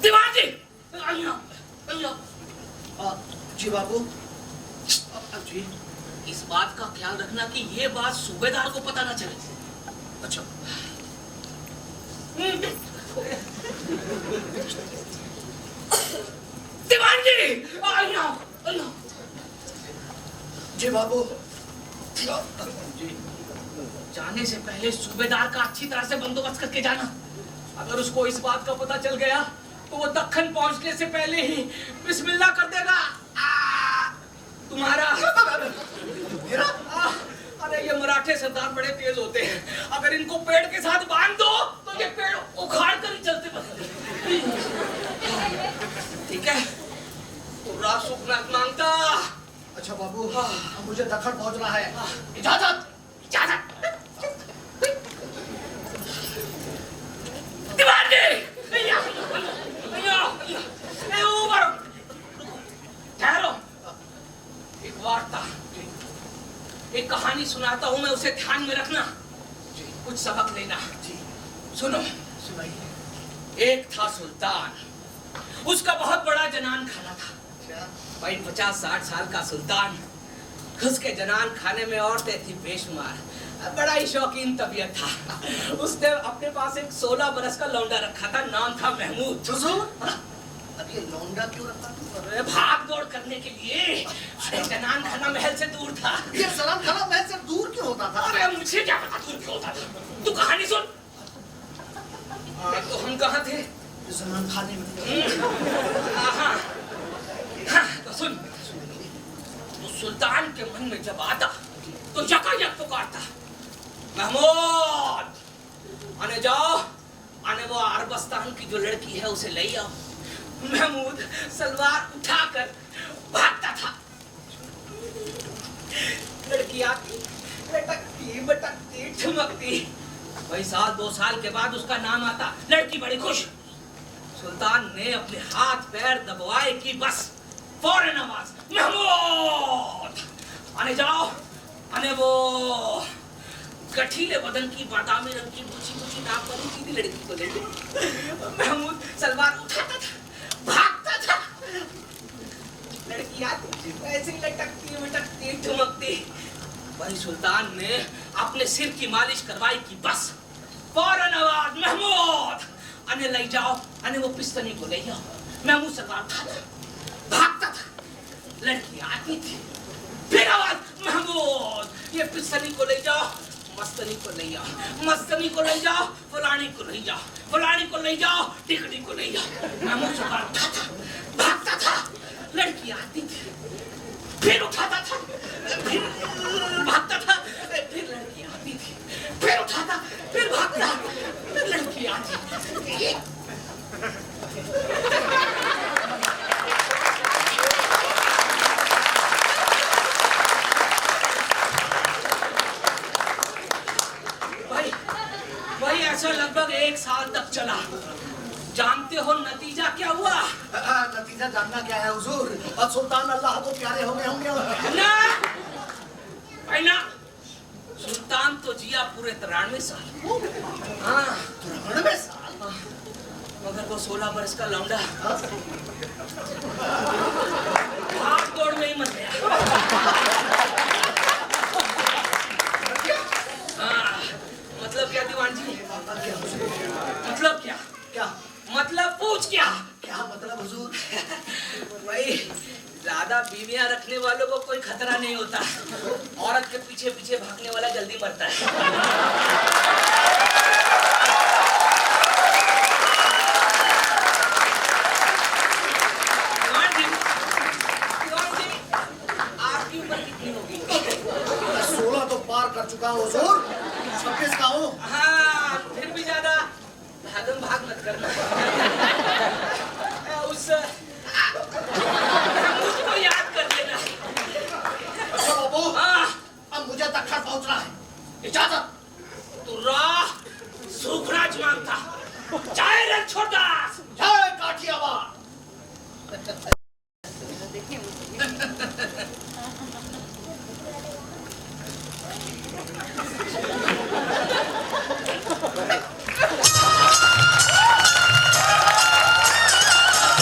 दीवान जी आइया। जी बाबू। जी इस बात का ख्याल रखना कि ये बात सूबेदार को पता ना चले। अच्छा। दीवान जी आइया। जी बाबू। जाने से पहले सूबेदार का अच्छी तरह से बंदोबस्त करके जाना। अगर उसको इस बात का पता चल गया तो वो दक्कन पहुंचने से पहले ही बिस्मिल्लाह कर देगा। तुम्हारा मेरा? अरे ये मराठे सरदार बड़े तेज होते हैं। अगर इनको पेड़ के साथ बांध दो तो ये पेड़ उखाड़ कर ही चलते बदलते। ठीक है तो रात सुखनाथ मांगता। अच्छा बाबू, अब मुझे दखन पहुंचना है। इजाजत इजाजत। दीवान जी ठहरो। एक वार्ता, एक कहानी सुनाता हूँ मैं, उसे ध्यान में रखना, कुछ सबक लेना। सुनो। सुनाइए। एक था सुल्तान, उसका बहुत बड़ा जनान खाना था। भाई 50-60 साल का सुल्तान, उसके जनान खाने में औरतें थी बेशुमार, बड़ा ही शौकीन तबीयत था। उसने अपने पास एक 16 बरस का लौंडा रखा था, नाम था महमूद। अब ये लौंडा क्यों रखा? अरे भाग दौड़ करने के लिए। अरे जनान खाना महल से दूर था। ये सलाम खाना महल से दूर क्यों होता था? अरे मुझे क्या पता दूर क्यों होता था। तू कहानी सुन। तो हम कहाँ थे? जनान खाने में। हाँ, तो सुन। तो सुल्तान के मन में जब आता तो यकायक पुकारता, महमूद आने जाओ, आने वो अरबस्तान की जो लड़की है उसे ले आओ। महमूद सलवार उठाकर भागता था। लड़की आती, लटकती बटकती ठुमकती। वही 1-2 साल के बाद उसका नाम आता, लड़की बड़ी खुश। सुल्तान ने अपने हाथ पैर दबवाए कि बस फौरन आवाज, महमूद आने जाओ। आने वो गठीले बदन की बादामी रंग की ऊंची नाक वाली सीधी लड़की को लेके महमूद सलवार उठाता था, भागता था। लड़की आती, ऐसे लटकती मटकती ठुमकती। वही सुल्तान ने अपने सिर की मालिश करवाई कि बस फौरन आवाज, महमूद आने ले जाओ। आने वो पिस्तनी को ले जाओ। महमूद सलवार उठाता, भागता था। लड़की आती थी, फिर आवाज, महमूद ये पिस्तनी को ले जाओ, मस्तनी को ले जाओ, मस्तनी को ले जाओ, फलानी को ले जाओ, फलानी को ले जाओ, टिकड़ी को ले जाओ। महमूद सलवार उठाता, भागता था। लड़की आती थी, फिर उठाता था, फिर भागता था, फिर लड़की आती थी, फिर उठाता, फिर भागता, फिर लड़की आती। वही ऐसा लगभग 1 साल तक चला। जानते हो नतीजा क्या हुआ? नतीजा जानना क्या है हुजूर? अब सुल्तान अल्लाह को प्यारे हो गए होंगे। ना, ना, सुल्तान तो जिया पूरे 93 साल। हाँ 93 साल? मगर वो 16 बरस का लौंडा भाग दौड़ में ही मर गया। हाँ, मतलब क्या दीवान जी? मतलब क्या? क्या मतलब पूछ क्या? क्या मतलब हुजूर? भाई ज्यादा बीवियां रखने वालों को कोई खतरा नहीं होता, औरत के पीछे पीछे भागने वाला जल्दी मरता है। आपकी उम्र कितनी होगी? 16 तो पार कर चुका हूँ हुजूर, 26 का हूँ। हाँ, फिर भी ज्यादा भाग मत करना। उस मुझको याद कर लेना। इजाजत। तू राह सूखराज मांगता। जय रणछोड़दास। जय काठियावाड़।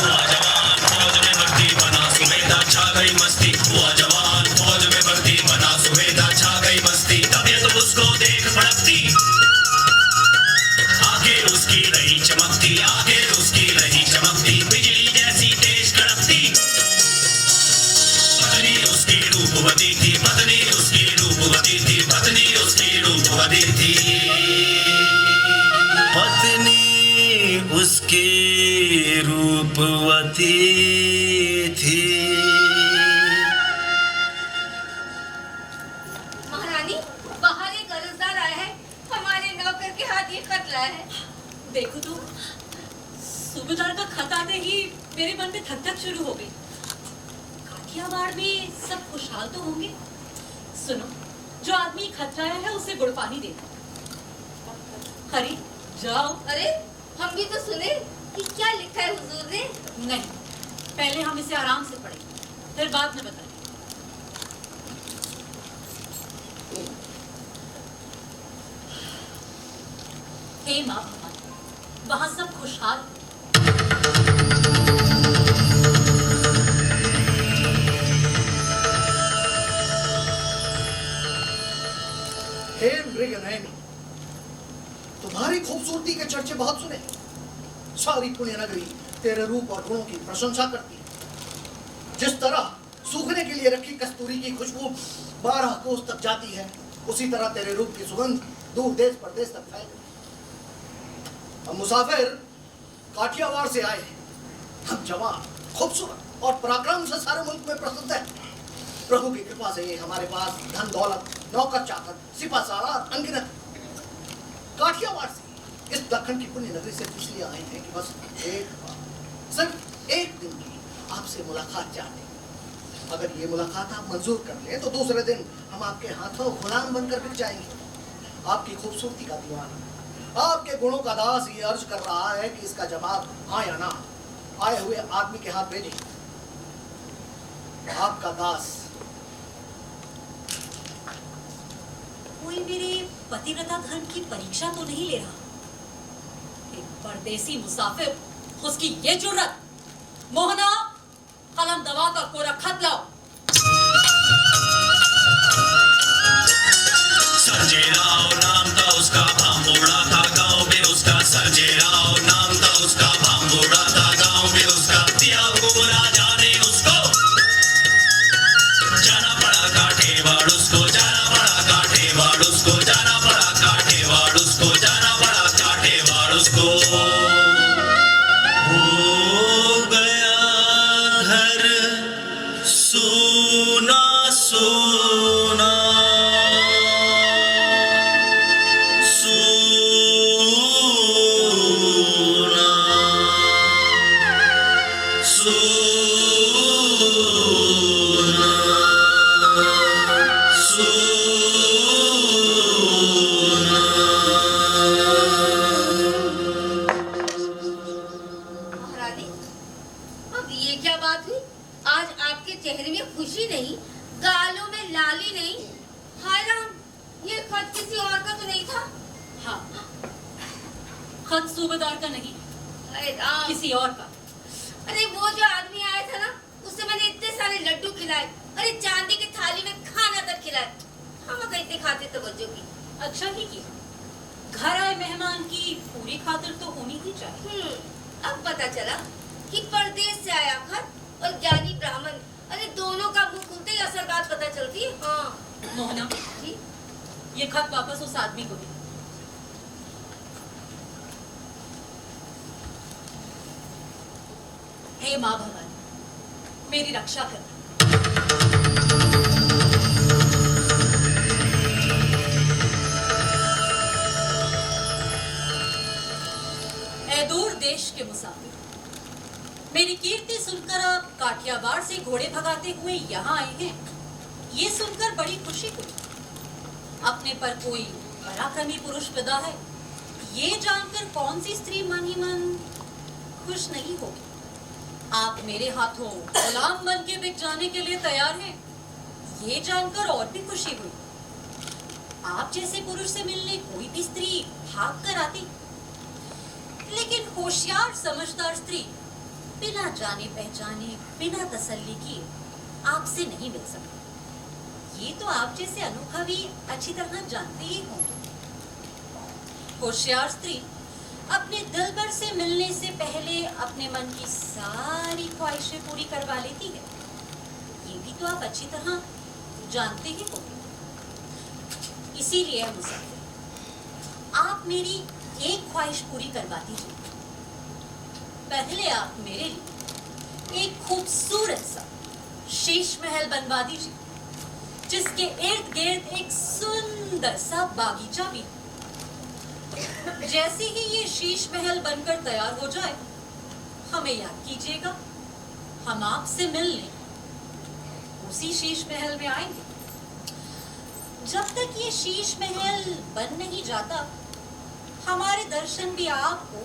हुआ जवान फौज में भर्ती बना सुबेदा छा गई मस्ती। हुआ जवान फौज में भर्ती बना सुबेदा छा गई मस्ती। तबीयत उसको देख भड़कती, आगे उसकी रही चमकती, आगे उसकी रही चमकती, बिजली जैसी तेज कड़कती। पत्नी उसकी रूपवती थी, पत्नी उसकी रूपवती थी, पत्नी उसकी रूपवती थी, पत्नी उसकी रूपवती थी। महारानी, बाहर एक अर्जदार आया है, हमारे नौकर के हाथ ये खत लाया है। देखो तो, सूबेदार का खत आते ही मेरे मन में धक धक शुरू हो गई। काठियावाड़ में सब खुशहाल तो होंगे। सुनो, जो आदमी खत लाया है उसे गुड़ पानी देना। हरी, जाओ। अरे, हम भी तो सुने कि क्या लिखा है हुजूर ने। नहीं, पहले हम इसे आराम से पढ़ें, फिर बाद में बताएं। हे माँ भवानी, वहां सब खुशहाल हो। हे मृगनयनी, तुम्हारी खूबसूरती के चर्चे बहुत सुने। सारी पुण्य नगरी तेरे रूप और गुणों की प्रशंसा करती है। जिस तरह सूखने के लिए रखी कस्तूरी की खुशबू 12 कोस तक जाती है, उसी तरह तेरे रूप की सुगंध दूर देश परदेश तक फैल गई। हम मुसाफिर काठियावाड़ से आए हैं। हम जवान, खूबसूरत और पराक्रम से सारे मुल्क में प्रसिद्ध हैं। प्रभु की कृपा से हमारे पास धन दौलत, नौकर चाकर, सिपा सालार अनगिनत। काठियावाड़ से इस दक्षिण की पुण्य नगरी से इसलिए आए हैं कि बस एक बार, सिर्फ एक दिन की आपसे मुलाकात चाहते हैं। अगर ये मुलाकात आप मंजूर कर लें तो दूसरे दिन हम आपके हाथों गुलाम बनकर बिक जाएंगे। आपकी खूबसूरती का दीवाना, आपके गुणों का दास ये अर्ज कर रहा है कि इसका जवाब हाँ या ना आए हुए आदमी के हाथ भेजें। आपका दास। कोई मेरे पतिव्रता धर्म की परीक्षा तो नहीं ले रहा। एक परदेसी मुसाफिर, उसकी ये जुर्रत। मोहना, कलम दवात और कोरा खत लाओ। संजय राव नाम था उसका, भांबोड़ा था गांव में उसका। संजय राव नाम था उसका, भांबोड़ा था गांव में उसका। दिया हुकुम राजा ने उसको, जाना पड़ा काठियावाड़ उसको, जाना पड़ा काठियावाड़ उसको, जाना पड़ा काठियावाड़ उसको, जाना पड़ा काठियावाड़ उसको। हो गया घर सूना सूना, महारानी, अब ये क्या बात हुई? आज आपके चेहरे में खुशी नहीं, गालों में लाली नहीं। हाय राम, ये खत किसी और का तो नहीं था? हाँ, खत सूबेदार का नहीं, हाय राम, किसी और का। अरे वो जो आदमी आया था ना, उससे मैंने इतने सारे लड्डू खिलाए। अरे चांदी की थाली में खाना तक खिलाए। हम कैसे खाते तवज्जो की। अच्छा ही किया। घर आए मेहमान की पूरी खातिर तो होनी ही चाहिए। अब पता चला कि परदेश से आया खत और ज्ञानी ब्राह्मण, अरे दोनों का मुंह खुलते ही असल बात पता चलती है। हाँ मोहना जी, ये खत वापस उस आदमी को दे। हे माँ भवानी, मेरी रक्षा कर। ऐ दूर देश के मुसाफिर, मेरी कीर्ति सुनकर आप काठियावाड़ से घोड़े भगाते हुए यहाँ आए हैं। ये सुनकर बड़ी खुशी हुई। अपने पर कोई पराक्रमी पुरुष पैदा है, ये जानकर कौन सी स्त्री मन ही मन खुश नहीं होगी। आप मेरे हाथों गुलाम बन के बिक जाने के लिए तैयार हैं, ये जानकर और भी खुशी हुई। आप जैसे पुरुष से मिलने कोई भी स्त्री भाग कर आती, लेकिन होशियार समझदार स्त्री बिना जाने पहचाने, बिना तसल्ली किए आपसे नहीं मिल सकती। ये तो आप जैसे अनुभवी अच्छी तरह जानते ही होंगे। होशियार स्त्री अपने दिलबर से मिलने से पहले अपने मन की सारी ख्वाहिशें पूरी करवा लेती है। ये भी तो आप अच्छी तरह जानते ही होंगे। इसीलिए मुसाफिर, आप मेरी एक ख्वाहिश पूरी करवा दीजिए। पहले आप मेरे लिए एक खूबसूरत सा शीश महल बनवा दीजिए, जिसके इर्द गिर्द एक सुंदर सा बागीचा भी हो। जैसे ही ये शीश महल बनकर तैयार हो जाए, हमें याद कीजिएगा, हम आपसे मिलने उसी शीश महल में आएंगे। जब तक ये शीश महल बन नहीं जाता, हमारे दर्शन भी आपको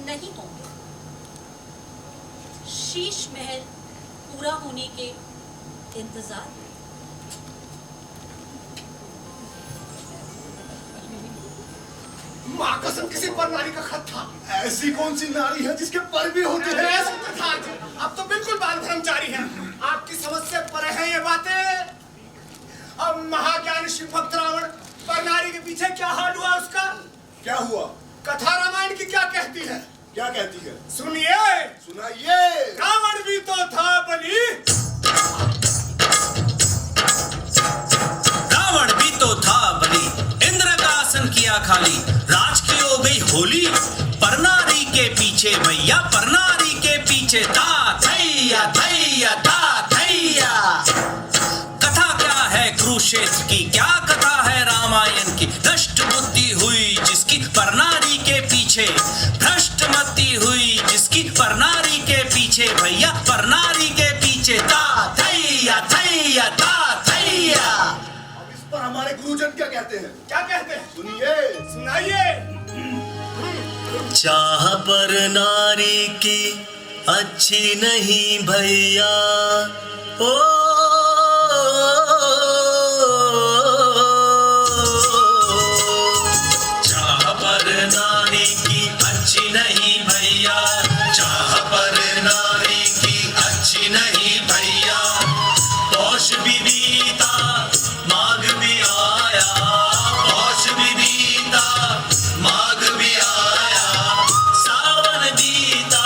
नहीं होंगे। शीश महल पूरा होने के इंतजार में। माँ कसम किसी पर नारी का खत था। ऐसी कौन सी नारी है जिसके पर भी होते हैं? ऐसे सूत्रधार जी, अब तो बिल्कुल बाल ब्रह्मचारी हैं। आपकी समझ से परे हैं ये बातें। अब महाज्ञानी शिव भक्त रावण पर नारी के पीछे क्या हाल हुआ उसका? क्या हुआ? कथा रामायण की क्या कहती है? क्या कहती है? सुनिए। सुनाइए। रावण भी तो था बलि, रावण भी तो था बलि, इंद्र का आसन किया खाली, राज की हो गई होली, पर नारी के पीछे भैया, पर नारी के पीछे था थैया थैया था थैया। कथा क्या है कुरुक्षेत्र की, क्या कथा है रामायण की, नष्ट बुद्धि हुई जिसकी पर नारी के पीछे, भ्रष्ट मति हुई जिसकी पर नारी के पीछे भैया, पर नारी के पीछे था थैया थैया था थैया। अब इस पर हमारे गुरुजन क्या कहते हैं? क्या कहते हैं? सुनिए। सुनाइए। चाह पर नारी की अच्छी नहीं भैया, ओ चाह पर नारी की अच्छी नहीं भैया, चाह पर नारी की अच्छी नहीं भैया। पौष भी बीता माघ भी आया, पौष भी बीता माघ भी आया, सावन बीता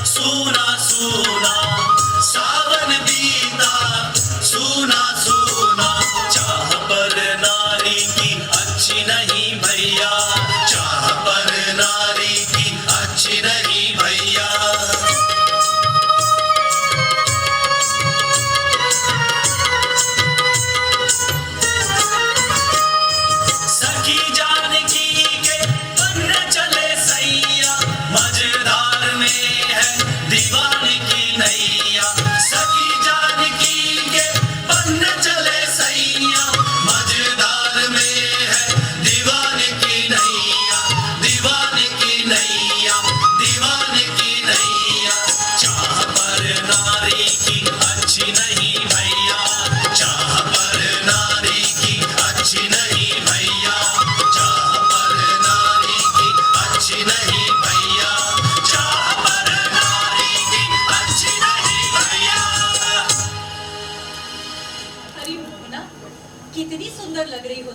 सूना सूना, सावन बीता सूना सूना। चाह पर नारी की अच्छी नहीं भैया, चाह पर नारी की अच्छी नहीं भैया। सखी जानकी के बन चले सैया, मझधार में है दीवाने की नैया। सखी जानकी के बन चले सैया, मझधार में है दीवाने की नैया, दीवाने की नैया, दीवाने की नैया। चाह पर नारी की अच्छी नहीं भैया, चाह पर नारी की अच्छी नहीं भैया, चाह पर नारी की अच्छी नहीं भैया, चाह पर नारी की अच्छी नहीं भैया। अरे मोहना, कितनी सुंदर लग रही हो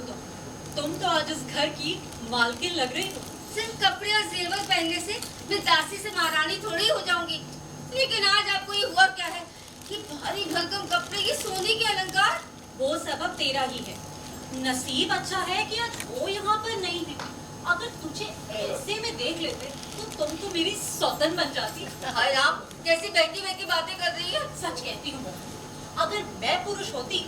तुम तो आज इस घर की मालकिन लग रही हो। सिर्फ कपड़े और जेवर पहनने से मैं दासी से महारानी थोड़ी हो जाऊंगी। लेकिन आज आपको ये हुआ क्या है कि भारी भरकम कपड़े की सोने के अलंकार? वो सबब तेरा ही है। नसीब अच्छा है कि आज वो यहाँ पर नहीं है। अगर तुझे ऐसे में देख लेते तो तुम तो मेरी सौतन बन जाती। हाय आप कैसी बहकी बहकी बातें कर रही है? सच कहती हूँ मोहना, अगर मैं पुरुष होती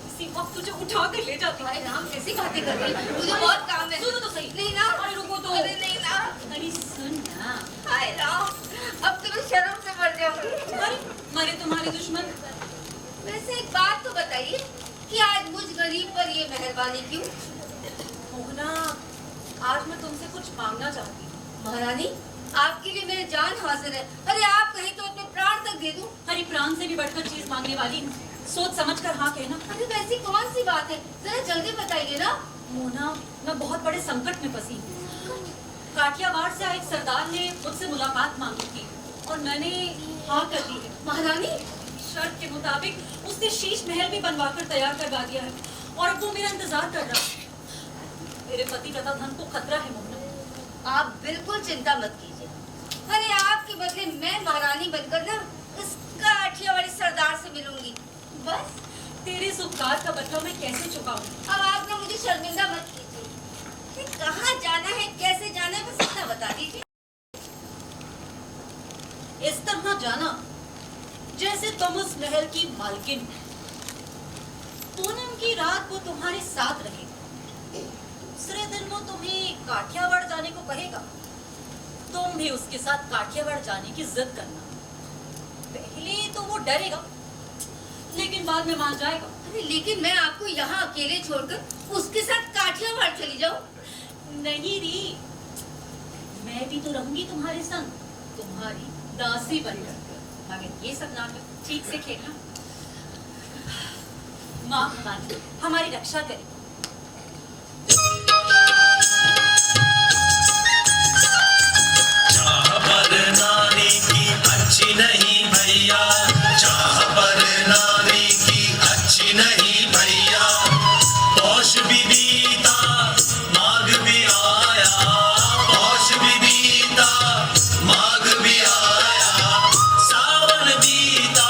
इसी वक्त तुझे उठा कर ले जाती। हाय राम कैसी बातें कर रही है? मुझे बहुत काम है। सुनो तो सही। नहीं ना। अरे रुको तो। अरे नहीं ना। अरे सुन ना। हाय राम, अब तो मैं शर्म से मर जाऊंगी। अरे मरे तुम्हारे दुश्मन। वैसे एक बात तो बताइए, कि आज मुझ गरीब पर ये मेहरबानी क्यों? मोहना, आज मैं तुमसे कुछ मांगना चाहती हूँ। महारानी, आपके लिए मेरी जान हाजिर है। अरे आप कहीं तो अपने प्राण तक दे दूं। अरे प्राण से भी बढ़कर चीज मांगने वाली हूँ, सोच समझ कर हाँ कहना। अरे वैसी कौन सी बात है, जरा जल्दी बताइए ना। मोहना, मैं बहुत बड़े संकट में फंसी हूँ। काठियावाड़ से आए एक सरदार ने मुझसे मुलाकात मांगी थी और मैंने हाँ कर दी है। महारानी, शर्त के मुताबिक उसने शीश महल भी बनवाकर तैयार करवा दिया है और अब वो मेरा इंतजार कर रहा है। मेरे पतिव्रता धन को खतरा है मोहना। आप बिल्कुल चिंता मत कीजिए। अरे आपके बदले मैं महारानी बनकर ना इस काठियावाड़ी सरदार से मिलूंगी। बस तेरे इस उपकार का बदला मैं कैसे चुकाऊं? अब आप ना मुझे शर्मिंदा मत कीजिए। कहाँ जाना है, कैसे जाना है, बस इतना बता दीजिए। इस तरह जाना जैसे तुम उस महल की मालकिन हो। पूनम की रात वो तुम्हारे साथ रहेगा, दूसरे दिन वो तुम्हें काठियावाड़ जाने को कहेगा, तुम भी उसके साथ काठियावाड़ जाने की जिद करना। पहले तो वो डरेगा लेकिन बाद में मान जाएगा। अरे लेकिन मैं आपको यहाँ अकेले छोड़कर उसके साथ काठियावाड़ चली जाऊँ? नहीं री, मैं भी तो रहूंगी तुम्हारे संग, तुम्हारी दासी बनकर। मगर ये सब नाटक ठीक से खेलना। माँ हमारी रक्षा करे। चाह पर नारी की अच्छी नहीं भैया, चाह पर नारी की अच्छी नहीं भैया। पौष भी बीता, माघ भी आया, पौष भी बीता, माघ भी आया। सावन बीता,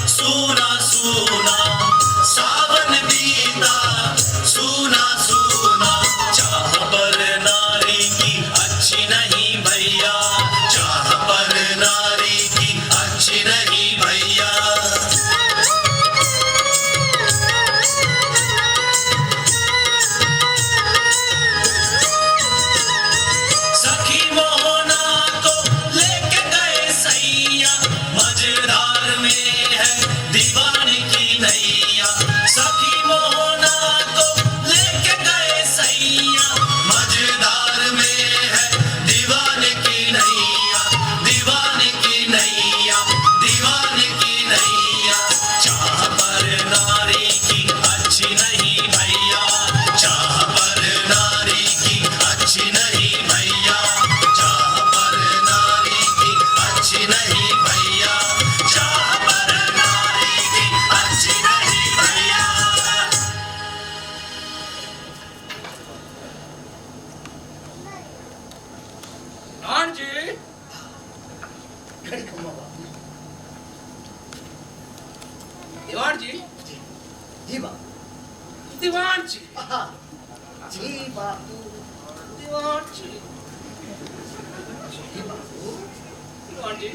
सूना सूना, सावन बीता, सूना सूना। चाह पर नारी की अच्छी नहीं भैया, चाह पर नारी की अच्छी नहीं भैया। सखी मोहना को लेके गए सैया, मझधार में है दीवाने की नैया। सखी मोहना को लेके गए सैया, मझधार में है दीवाने की नैया, दीवाने की नैया, दीवाने की नैया। चाह पर नारी की अच्छी नहीं भैया, चाह पर नारी की अच्छी नहीं भैया, चाह पर नारी की अच्छी नहीं भैया, चाह पर नारी की अच्छी नहीं भैया। नान जी, घड़ी खम्मा बाबू। दीवान जी, जी बाबू। दीवान जी, हाँ, जी बाबू। दीवान जी, जी बाबू। दीवान जी।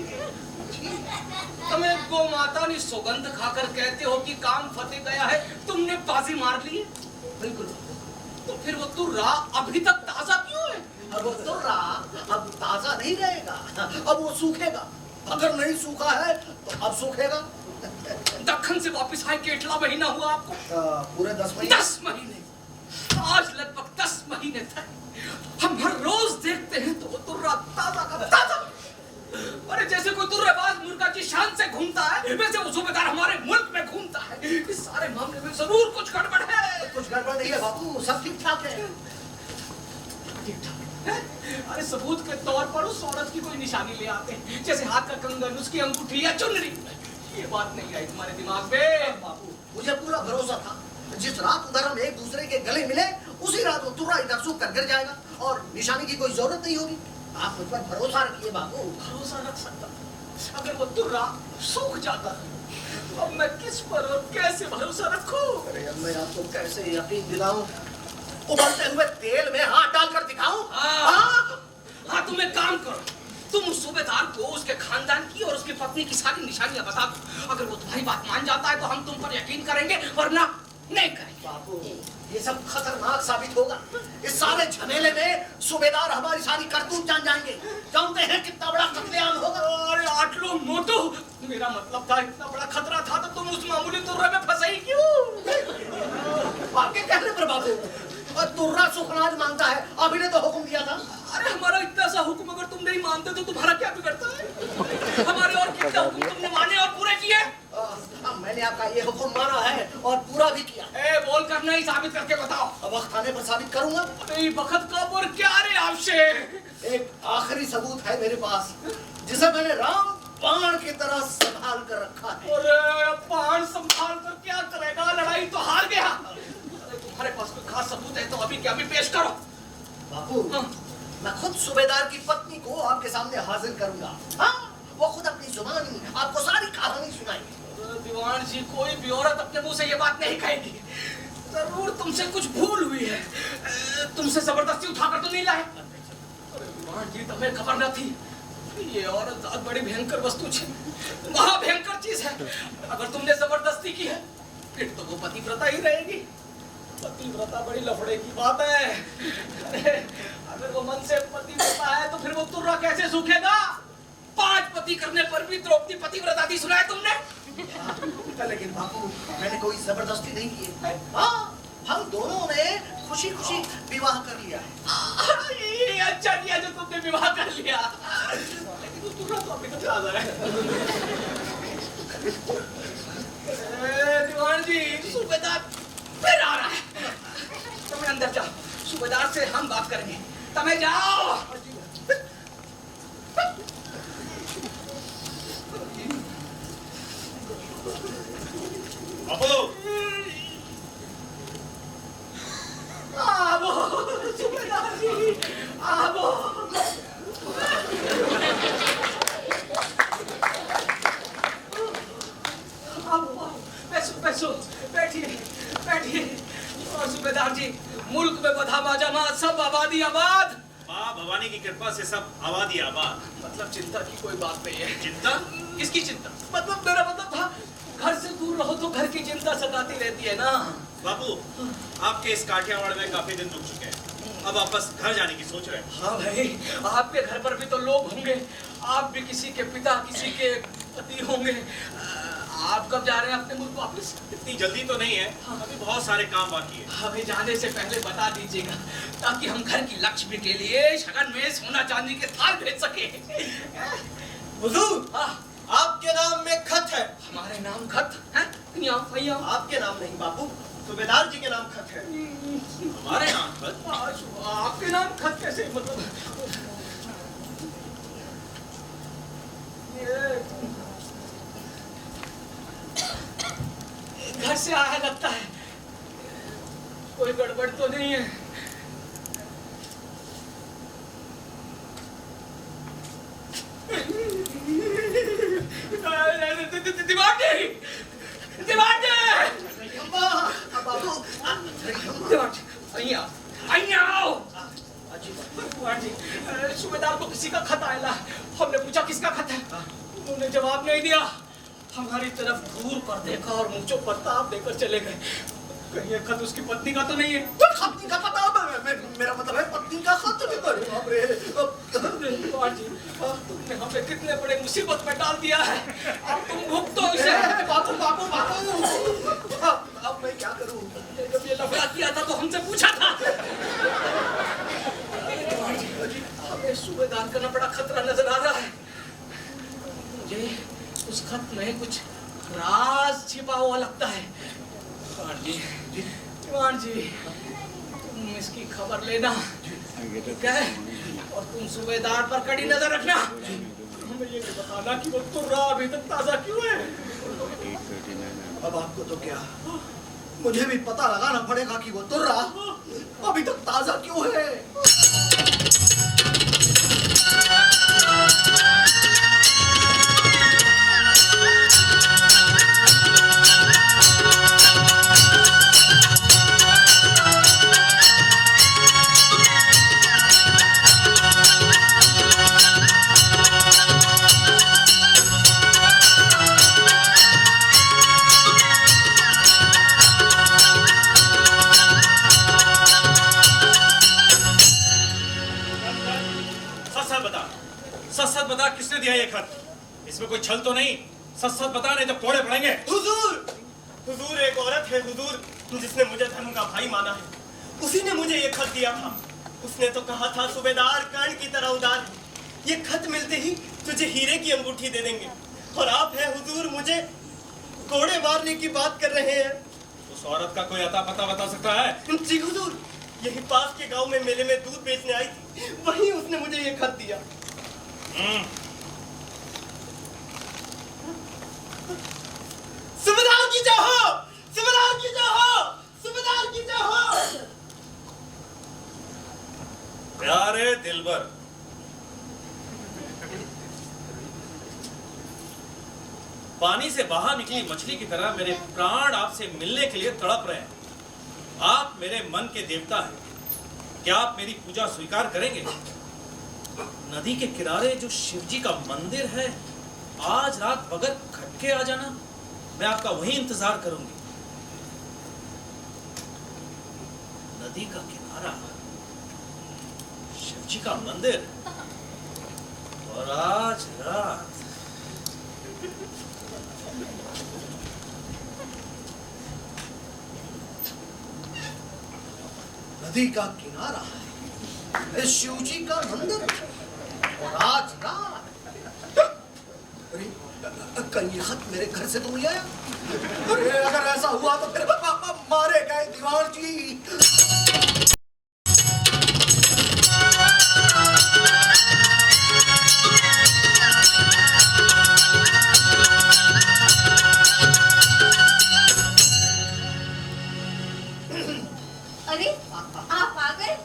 तुम्हें गो माता ने सौगंध खाकर कहते हो कि काम फतेह गया है, तुमने बाजी मार ली है। बिल्कुल। तो फिर वो तुर्रा अभी तक ताजा क्यों है? अब वो तो अब ताजा नहीं रहेगा, अब वो सूखेगा। अगर नहीं सूखा है तो अब सूखेगा। दक्कन से वापस आए केटला महीना हुआ आपको? पूरे 10 महीने। 10 महीने, आज लगभग 10 महीने तक हम हर रोज देखते हैं तो वो तुर्रा ताजा का ताजा। अरे जैसे कोई तुर्रेबाज मुर्गा की शान से घूमता है, वैसे वो सूबेदार हमारे मुल्क में घूमता है। इस सारे मामले में जरूर कुछ गड़बड़ है। कुछ गड़बड़ नहीं है बाबू, सब ठीक ठाक है। ठीक ठाक। अरे सबूत के तौर पर उस औरत की कोई निशानी ले आते हैं, जैसे हाथ का कंगन, उसकी अंगूठी या चुनरी। ये बात नहीं आई तुम्हारे दिमाग में? बाबू, मुझे पूरा भरोसा था जिस रात उधर हम एक दूसरे के गले मिले उसी रात वो तुर्रा इधर सूख कर गिर जाएगा और निशानी की कोई जरूरत नहीं होगी। आप मुझ पर भरोसा रखिए बाबू। भरोसा रख सकता, अगर वो तुर्रा सूख जाता तो अब मैं किस पर और कैसे भरोसा रखूं? अरे अब मैं आपको कैसे यकीन दिलाऊं? उबलते हुए तेल में हाथ डालकर दिखाऊं? हाँ, तुम एक काम करो, तुम उस सूबेदार को उसके खानदान की और उसकी पत्नी की सारी निशानियां बता दो। अगर वो तुम्हारी बात मान जाता है तो हम तुम पर यकीन करेंगे, वरना नहीं करेंगे। बाबू, ये सब खतरनाक साबित होगा। इस सारे झमेले में सूबेदार हमारी सारी करतूत जान जाएंगे। जानते हैं कितना बड़ा कत्लेआम होगा। अरे आटलो मोटो, मेरा मतलब था इतना बड़ा खतरा था तो तुम उस मामूली तुर्रे में फंसे ही क्यों? बापू, और तुर्रा सुखनाज मांगता है, अभी ने तो हुक्म दिया था। अरे हमारा इतना सा हुक्म अगर तुम नहीं मानते तो तुम्हारा क्या बिगड़ता है? हमारे और कितने हुक्म तुमने माने और पूरे किए? मैंने आपका ये हुक्म माना है और पूरा भी किया। ए बोल कर नहीं, साबित करके बताओ। अब वक्त आने पर साबित करूंगा। अरे वक्त कब और क्या रे आपसे? एक आखिरी सबूत है मेरे पास, जिसे मैंने राम बाण की तरह संभाल कर रखा है। अरे बाण संभाल कर क्या करेगा? लड़ाई तो हार गया। अरे तुम्हारे पास कोई खास सबूत है तो अभी क्या, अभी पेश करो। बापू, मैं खुद सूबेदार की पत्नी को आपके सामने हाजिर करूंगा। हाँ, वो खुद अपनी जुबानी आपको सारी कहानी सुनाएगी। दीवान जी, कोई भी औरत अपने मुंह से ये बात नहीं कहेगी। जरूर तुमसे कुछ भूल हुई है। तुमसे जबरदस्ती उठाकर तो नहीं लाए? अरे दीवान जी, तुम्हें खबर न थी? ये औरत बहुत बड़ी भयंकर वस्तु है, महाभयंकर चीज है। अगर तुमने जबरदस्ती की है फिर तो वो पतिव्रता ही रहेगी। पतिव्रता बड़ी लफड़े की बात है। अगर वो मन से पतिव्रता है तो फिर वो तुर्रा कैसे सूखेगा? 5 पति करने पर भी द्रौपदी पतिव्रता थी, सुना है तुमने? लेकिन बापू, मैंने कोई जबरदस्ती नहीं की है। हाँ, हम दोनों ने खुशी खुशी विवाह कर लिया है। ये अच्छा किया जो तुमने विवाह कर लिया। लेकिन वो तुर्रा तो अभी तक ताजा है। दीवान जी, सूबेदार फिर आ रहा है। तुम अंदर जाओ, सूबेदार से हम बात करेंगे। तुम्हें जाओ। बापू, आवो सूबेदार जी, आवो। बैठो, बैठिए, बैठिए। और सूबेदार जी, मुल्क में बधा माजामा सब आबादी आबाद। माँ भवानी की कृपा से सब आबादी आबाद। मतलब चिंता की कोई बात नहीं है। चिंता? किसकी चिंता? मतलब मेरा मतलब था, घर से दूर रहो तो घर की चिंता सताती रहती है ना। बाबू, आपके इस काठियावाड़ में काफी दिन रुक चुके हैं, अब वापस घर जाने की सोच रहे हैं। हाँ भाई, आपके घर पर भी तो लोग होंगे। आप भी किसी के पिता, किसी के पति होंगे। आप कब जा रहे हैं अपने मुल्क वापस? इतनी जल्दी तो नहीं है, अभी बहुत सारे काम बाकी है। हमें जाने से पहले बता दीजिएगा, ताकि हम घर की लक्ष्मी के लिए शगन में सोना चांदी के थाल भेज सके। हुजूर, हाँ, आपके नाम में खत है। हमारे नाम खत है? आपके नाम नहीं बापू, सूबेदार जी के नाम खत है। हमारे नाम पर? आपके नाम खत कैसे? मतलब घर से आया लगता है, कोई गड़बड़ तो नहीं है। सूबेदार को किसी का खत आया। हमने पूछा किसका खत है, उन्होंने जवाब नहीं दिया। हमारी तरफ घूर कर देखा और मुझे प्रताप देकर चले गए। कहीं ये खत उसकी पत्नी का तो नहीं है? तो पत्नी का पता, मेरा मतलब है पत्नी का खत। तुमने हमें कितने बड़े मुसीबत में डाल दिया है, अब तुम भुगतो इसे। बापू बापू बापू, अब मैं क्या करूं? जब ये लफड़ा किया था तो हमसे पूछा था। हमें सूबेदार का ना बड़ा खतरा नजर आ रहा है। मुझे उस खत में कुछ राज छिपा हुआ लगता है। दीवान जी, तुम इसकी खबर लेना, ठीक है? और तुम सूबेदार पर कड़ी नजर रखना। हमें ये नहीं बताना कि वो तुर्रा अभी तक ताजा क्यों है। अब आपको तो क्या, मुझे भी पता लगाना पड़ेगा कि वो तुर्रा अभी तक ताजा क्यों है। सच बता, किसने दिया ये खत? इसमें कोई छल तो नहीं? सच बता, नहीं तो कोड़े पड़ेंगे। हुजूर, हुजूर एक औरत है हुजूर, जिसने मुझे धर्म का भाई माना है। उसी ने मुझे ये खत दिया था। उसने तो कहा था सूबेदार कर्ण की तरह उदार है, ये खत मिलते ही तुझे हीरे की अंगूठी दे देंगे। और आप है हुजूर मुझे घोड़े मारने की बात कर रहे हैं। उस औरत का कोई अता पता बता सकता है? जी हुजूर, यही पास के गांव में मेले में दूध बेचने आई थी, वहीं उसने मुझे ये खत दिया। सूबेदार की जय हो, सूबेदार की जय हो, सूबेदार की जय हो। प्यारे दिलबर, पानी से बाहर निकली मछली की तरह मेरे प्राण आपसे मिलने के लिए तड़प रहे हैं। आप मेरे मन के देवता हैं, क्या आप मेरी पूजा स्वीकार करेंगे? नदी के किनारे जो शिवजी का मंदिर है, आज रात बगैर खटके आ जाना, मैं आपका वहीं इंतजार करूंगी। नदी का किनारा, शिवजी का मंदिर, और आज रात नदी का किनारा, इस शिवजी का मंदिर, और आज रात। अरे कहीं ये खत मेरे घर से तो नहीं आया? अरे अगर ऐसा हुआ तो फिर मारे गए दीवार जी। अरे आप आ गए?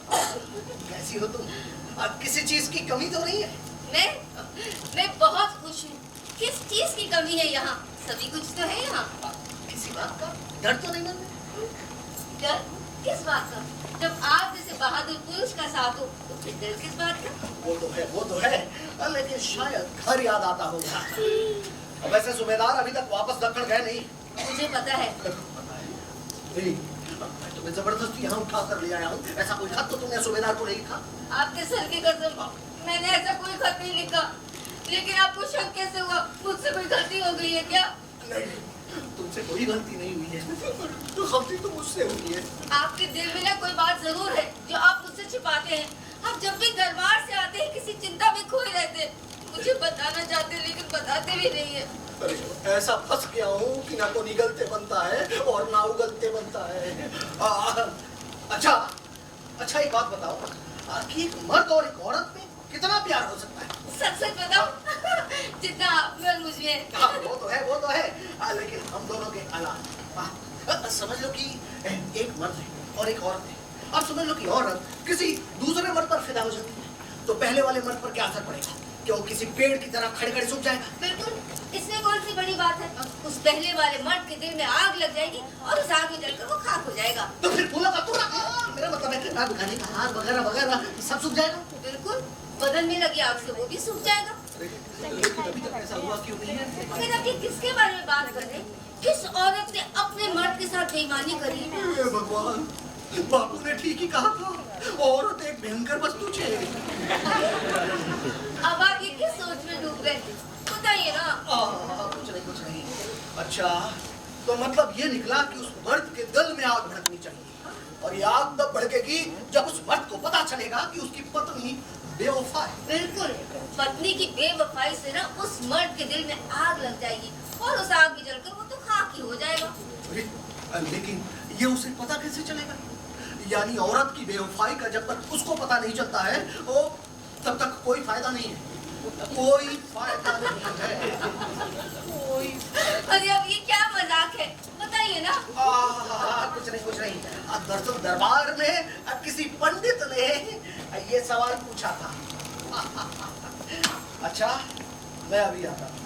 कैसी हो तुम? किसी चीज की कमी तो नहीं है? मैं बहुत खुश हूँ। किस चीज की कमी है यहाँ? सभी कुछ तो है यहाँ। किसी बात का डर तो नहीं मन में? डर किस बात का? जब आप जैसे बहादुर पुरुष का साथ हो तो फिर डर किस बात का? वो तो है, लेकिन शायद घर याद आता होगा। वैसे सूबेदार अभी तक वापस दक्कन गए नहीं? मुझे पता है। मैं तुम्हें जबरदस्ती यहाँ उठा कर ले आया हूँ। ऐसा कोई खत तो तुमने सूबेदार को नहीं लिखा? आपके सर की कसम, मैंने ऐसा कोई खत नहीं लिखा। लेकिन आपको शक कैसे हुआ? मुझसे कोई गलती हो गई है क्या? नहीं, तुमसे कोई गलती नहीं हुई है। तो गलती तो मुझसे हुई है। आपके दिल में ना कोई बात जरूर है जो आप मुझसे छिपाते हैं। आप जब भी दरबार से आते हैं किसी चिंता में खोए रहते। मुझे बताना चाहते लेकिन बताते भी नहीं है। अरे ऐसा फंस गया हूँ कि ना तो निगलते बनता है और ना उगलते बनता है। अच्छा एक बात बताओ कि एक मर्द और एक औरत में कितना प्यार हो सकता है? सच बताओ जितना आप में और मुझ में है। हाँ, वो तो है। लेकिन हम दोनों के अलावा समझ लो कि एक मर्द है और एक औरत है। अब समझ लो कि औरत किसी दूसरे मर्द पर फिदा हो जाती है, तो पहले वाले मर्द पर क्या असर पड़ेगा? क्या वो किसी पेड़ की तरह खड़े खड़े सूख जाएगा? बिल्कुल, इसमें कौन सी बड़ी बात है? उस पहले वाले मर्द के दिल में आग लग जाएगी और उस आग में जलकर वो खाक हो जाएगा। तो फिर फूला का पूरा मेरा मतलब है आग लगाने का हार वगैरह वगैरह सब सूख जाएगा। बिल्कुल, बदन में लगी आग से वो भी सूख जाएगा। लेकिन अभी तक ऐसा हुआ क्यों नहीं है? फिर अब ये किसके बारे में बात कर रहे हैं? किस औरत ने अपने मर्द के साथ बेईमानी करी? हे भगवान, बापू ने ठीक ही कहा था, औरत एक भयंकर वस्तु है। अब आप ये किस सोच में डूब गए? बताइए ना। कुछ नहीं। अच्छा, तो मतलब ये निकला कि उस मर्द के दिल में आग भड़कनी चाहिए, और ये आग तब भड़केगी जब उस मर्द को पता चलेगा कि उसकी पत्नी बेवफा है। बिल्कुल, पत्नी की बेवफाई से ना उस मर्द के दिल में आग लग जाएगी और उस आग में जलकर वो तो खाक ही हो जाएगा। लेकिन ये उसे पता कैसे चलेगा? यानी औरत की बेवफाई का जब तक उसको पता नहीं चलता है, वो तब तक कोई फायदा नहीं है। कोई फायदा नहीं है। अरे अब ये क्या मजाक है? बताइए ना। कुछ नहीं। दरअसल दरबार में किसी पंडित ने ये सवाल पूछा था। अच्छा, मैं अभी आता हूँ।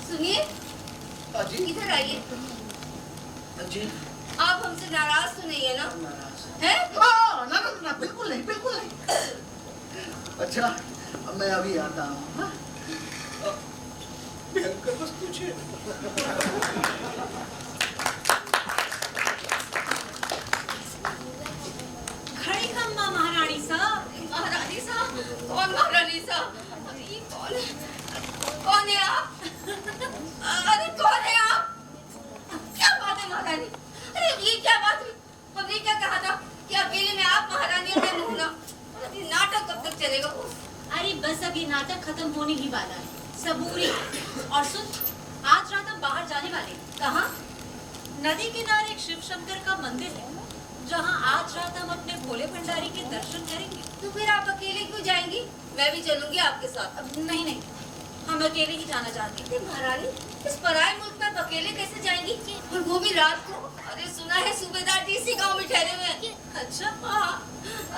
सुनिए, जी इधर आइए। जी, आप हमसे नाराज तो नहीं है ना? हैं? ना, बिल्कुल नहीं। अच्छा, मैं अभी आता हूँ। भयंकर वस्तु है। खड़ी खम्मा महारानी साहब। महारानी साहब? कौन महारानी साहब? अरे ये कौन है? कौन है आप? अरे कौन है आप? क्या बात है महारानी? अरे ये क्या बात खत्म होने ही वाला है, सबूरी। और सुन, आज रात हम बाहर जाने वाले हैं। कहाँ? नदी किनारे एक शिव शंकर का मंदिर है, जहाँ आज रात हम अपने भोले भंडारी के दर्शन करेंगे। तो फिर आप अकेले क्यों जाएंगी? मैं भी चलूंगी आपके साथ। अब नहीं नहीं, हम अकेले ही जाना चाहते हैं। महारानी, इस पराये मुल्क में आप अकेले कैसे जाएंगी? और वो भी रात को? अरे सुना है सूबेदार जी इसी गांव में ठहरे हुए हैं। अच्छा, हाँ,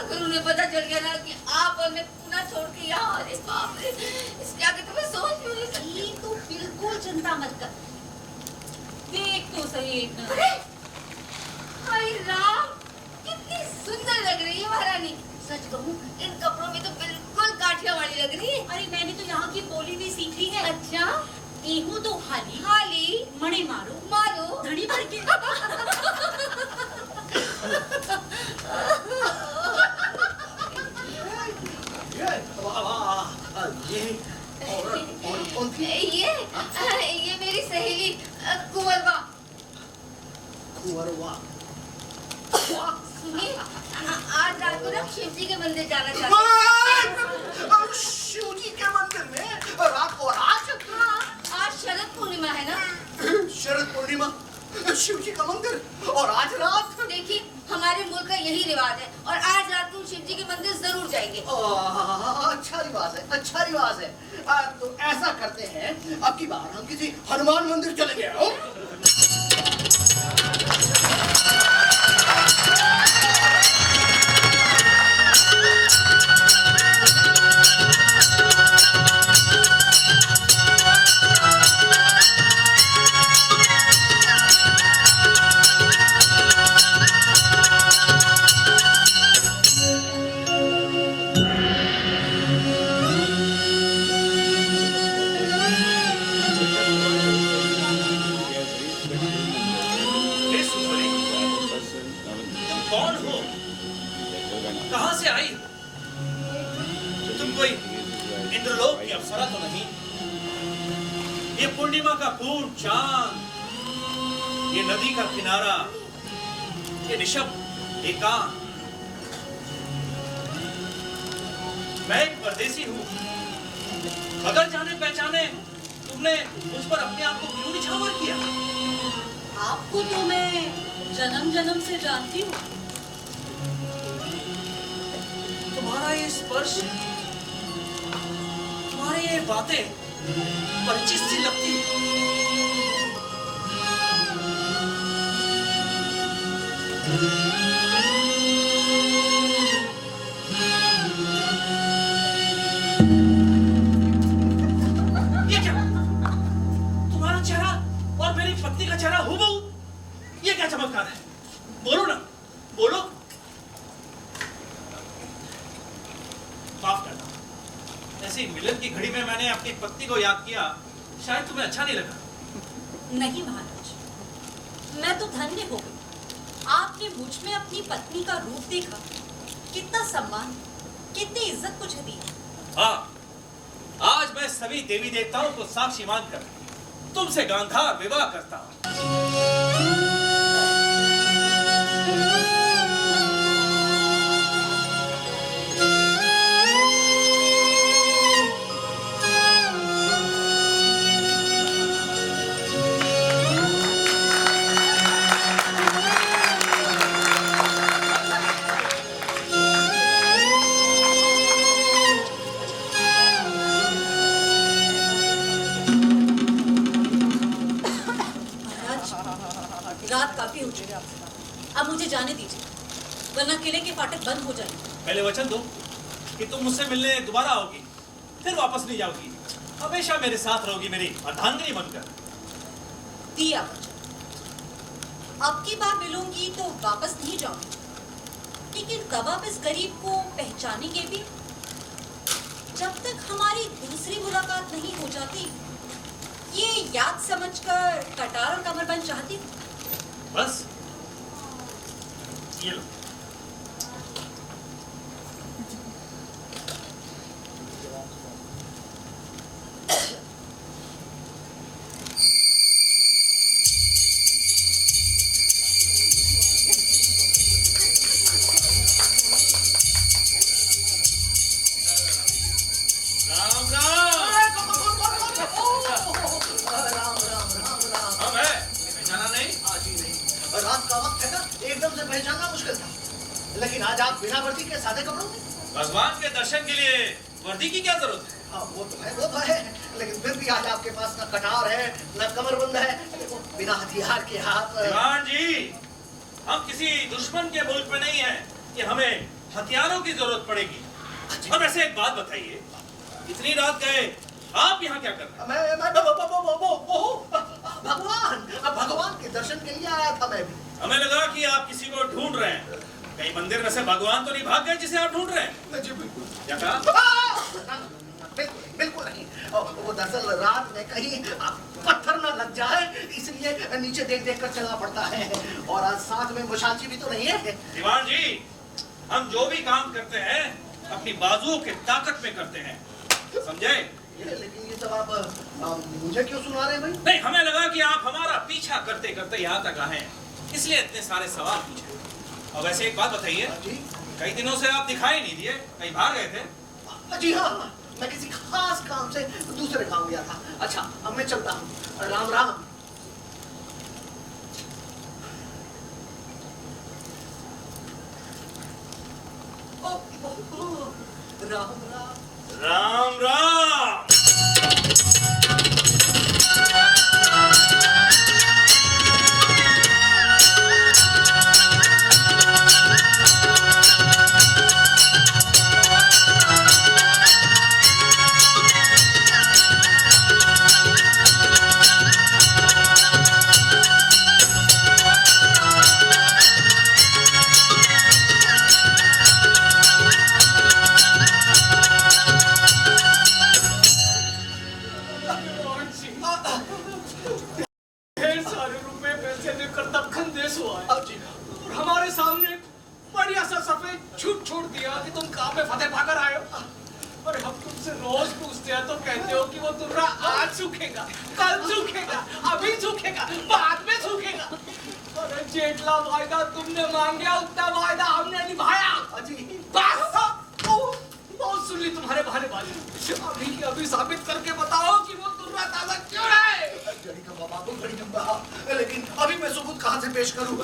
अगर उन्हें पता चल गया ना कि आप और मैं पूना छोड़ के यहाँ, अरे बाप रे, इसके आगे तो मैं सोच भी नहीं सकती। तो बिल्कुल चिंता मत कर, देख तो सही एक नजर। अरे, हाय राम, कितनी सुंदर लग रही है महारानी। सच कहूँ, इन कपड़ों में तो बिल्कुल काठियावाड़ी लग रही है। अरे मैंने तो यहाँ की बोली भी सीख ली है। अच्छा, एहू तो हाली हाली मणे मारो मारो धड़ी भर के। ये और कौन थी? ये मेरी सहेली कुंवरबा। कुंवरबा। सुनिए, आज रात को ना शिव जी के मंदिर जाना चाहते हैं। शिव जी के मंदिर में रात को? आज? हाँ, आज शरद पूर्णिमा है ना। शरद पूर्णिमा, शिव जी का मंदिर और आज रात? देखिए, हमारे मुल्क का यही रिवाज है और आज रात को हम शिव जी के मंदिर जरूर जाएंगे। अच्छा रिवाज है, अच्छा रिवाज है। तो ऐसा करते हैं, अब की बार हम किसी हनुमान मंदिर चलेंगे। हे सुंदरी, तुम कौन हो? कहाँ से आई? तुम कोई इंद्रलोक की अप्सरा तो नहीं? ये पूर्णिमा का पूर्ण चांद, ये नदी का किनारा, ये निशब्द एकांत। मैं एक परदेसी हूँ। अगर जाने पहचाने तुमने उस पर अपने आप को क्यों निछावर किया? आपको तो मैं जन्म जन्म से जानती हूँ। तुम्हारा ये स्पर्श, तुम्हारी ये बातें परिचित सी लगती है। ये क्या? तुम्हारा चेहरा और मेरी पत्नी का चेहरा हूबहू। ये क्या चमत्कार है? बोलो ना, बोलो। माफ करना, ऐसी मिलन की घड़ी में मैंने अपनी पत्नी को याद किया, शायद तुम्हें अच्छा नहीं लगा। नहीं महाराज, मैं तो धन्य हो गई। आपने मुझ में अपनी पत्नी का रूप देखा, कितना सम्मान, कितनी इज्जत मुझे दी। हाँ, आज मैं सभी देवी देवताओं को साक्षी मानकर तुमसे गांधार विवाह करता हूँ। रात काफी हो चुकी है, अब मुझे जाने दीजिए, वरना किले के फाटक बंद हो जाएंगे। पहले वचन दो कि तुम मुझसे मिलने दोबारा आओगी, फिर वापस नहीं जाओगी, हमेशा मेरे साथ रहोगी, मेरी अर्धांगिनी बनकर। दिया वचन। अब की बार मिलूंगी तो वापस नहीं जाऊंगी, लेकिन कब आप इस गरीब को पहचानेंगे भी? जब तक हमारी दूसरी मुलाकात नहीं हो जाती, ये याद समझकर कटार और कमरबंद चाहती हूँ। बस ये लो। राम राम। एकदम से पहचानना मुश्किल था, लेकिन आज आप बिना वर्दी के सादे कपड़ों में। भगवान के दर्शन के लिए वर्दी की क्या जरूरत है? हाँ वो तो है, लेकिन फिर भी आज आपके पास न कटार है न कमरबंद है, बिना हथियार के हाथ। दीवान जी, हम किसी दुश्मन के मुल्क में नहीं हैं कि हमें हथियारों की जरूरत पड़ेगी। और वैसे एक बात बताइए, इतनी रात गए आप यहाँ क्या कर रहे हैं? मैं भगवान के दर्शन के लिए आया था मैं भी। हमें लगा कि आप किसी को ढूंढ रहे हैं। कहीं मंदिर में से भगवान तो नहीं भाग गए जिसे आप ढूंढ रहे हैं? जी बिल्कुल। क्या कहा? बिल्कुल नहीं, वो दरअसल रात में कहीं पत्थर न लग जाए इसलिए नीचे देख देख कर चलना पड़ता है, और आज साथ में मुशाची भी तो नहीं है। दीवान जी, हम जो भी काम करते हैं अपनी बाजुओं के ताकत में करते हैं, समझे? लेकिन ये सब आप मुझे क्यों सुना रहे हैं भाई? नहीं, हमें लगा कि आप हमारा पीछा करते करते यहाँ तक आए हैं, इसलिए इतने सारे सवाल पूछे। और वैसे एक बात बताइए, कई दिनों से आप दिखाई नहीं दिए, कहीं भाग गए थे? जी हाँ, मैं किसी खास काम से दूसरे गांव गया था। अच्छा अब मैं चलता हूँ, राम राम। राम राम। राम राम। ढेर सारे रुपए पैसे लेकर दक्खन देश हुआ है और हमारे सामने बढ़िया सा सफेद झूठ छोड़ दिया कि तुम काम में फतेह पाकर आए हो। और हम तुमसे रोज पूछते हैं तो कहते हो कि वो तुर्रा आज सूखेगा, कल सूखेगा, अभी सूखेगा, बाद में सूखेगा। अरे जेठला वायदा तुमने मांगा उतना वायदा हमने निभाया। बस बहुत सुन ली तुम्हारे बहानेबाजी। अभी की अभी साबित करके बताओ कि वो तुर्रा ताजा क्यों है। घड़ी का बाबा तो घड़ी का, लेकिन अभी मैं सबूत कहाँ से पेश करूँ?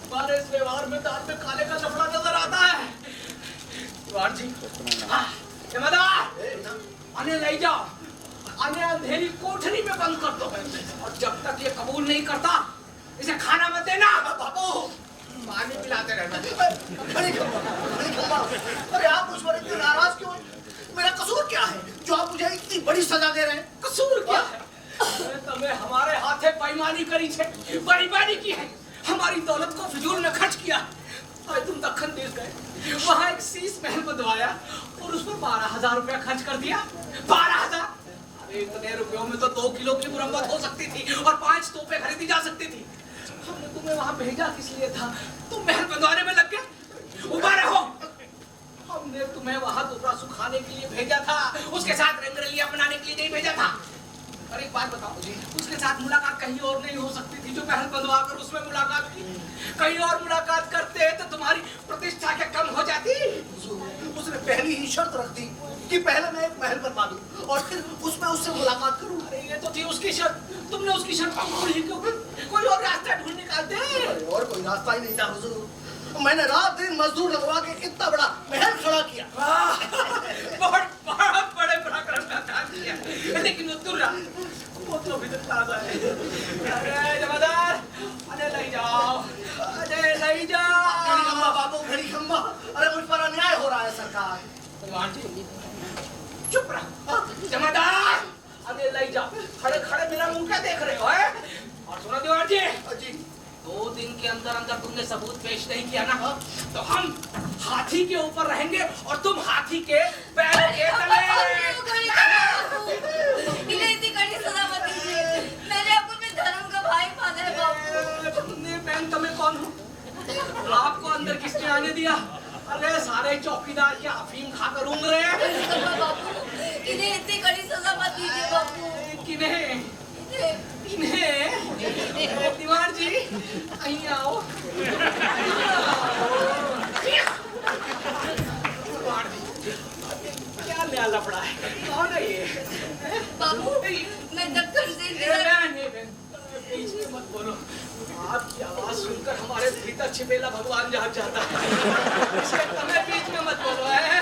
तुम्हारे इस व्यवहार में दाल में काले का लफड़ा नजर आता है। जी जमादार, आने ले जाओ, आने अंधेरी कोठरी में बंद कर दो, और जब तक ये कबूल नहीं करता इसे खाना मत देना। बाबू पानी पिलाते रहना। अरे आप मुझ पर इतने नाराज क्यों? मेरा कसूर क्या है जो आप मुझे इतनी बड़ी सजा दे रहे हैं? कसूर क्या है? तुम्हें हमारे हाथे बेईमानी करी है, बेईमानी की है, हमारी दौलत को फिजूल में खर्च किया। अरे तुम दक्खन देश गए, वहाँ एक शीश महल बनवाया और उस पर 12,000 रुपया खर्च कर दिया। 12,000! अरे इतने रुपयों में तो 2 किलो की मुरम्मत हो सकती थी और 5 तोपें खरीदी जा सकती थी। हमने तुम्हें वहाँ भेजा किस लिए था? तुम महल बनवाने में लग गए। उबा रहो। हमने तुम्हें वहाँ दुबरा सुखाने के लिए भेजा था, उसके साथ रंगरलिया बनाने के लिए नहीं भेजा था। अरे एक बात बताओ जी, उसके साथ मुलाकात कहीं और नहीं हो सकती थी जो महल बनवा कर उसमें मुलाकात की? कहीं और मुलाकात करते तो तुम्हारी प्रतिष्ठा क्या कम हो जाती? उसने पहली ही शर्त रख दी कि पहले मैं एक महल बनवा दूं और फिर उसमें उससे मुलाकात करूं। अरे ये तो थी उसकी शर्त, तुमने उसकी शर्त पूरी क्यों? कोई और रास्ता ढूंढ निकालते। और कोई रास्ता ही नहीं था हुजूर। मैंने रात दिन मजदूर लगवा के कितना बड़ा महल खड़ा किया। बहुत बड़े पराक्रम का काम किया, लेकिन वो तुर्रा वो तो अभी तक ताजा है। अरे जमादार, अरे ले जाओ, अरे ले जाओ। घड़ी खम्बा बाबू, घड़ी खम्बा। अरे मुझ पर अन्याय हो रहा है सरकार। चुप रहा जमादार, अरे ले जाओ। खड़े खड़े मेरा मुंह क्या देख रहे हो? और सुनो दीवार जी, 2 दिन के अंदर अंदर तुमने सबूत पेश नहीं किया ना तो हम हाथी के ऊपर रहेंगे और तुम हाथी के पैर के तले। इन्हें इतनी कड़ी सजा मत दीजिए। मैंने आपको अपने धर्म का भाई माना है बाबू। मैं तुम्हें कौन हूँ? आपको अंदर किसने आने दिया? अरे सारे चौकीदार क्या अफीम खाकर ऊँग रहे हैं? बाबू इन्हें इतनी कड़ी सजा मत दीजिए बाबू। किन्हें? दीवार जी અહીં आओ। क्या नया लफड़ा है? कौन है ये? बाबू मैं दक्कन से बीच में मत बोलो। आप छिपेला भगवान जाग जाता है। इसलिए तुम्हें बीच में मत बोलो है।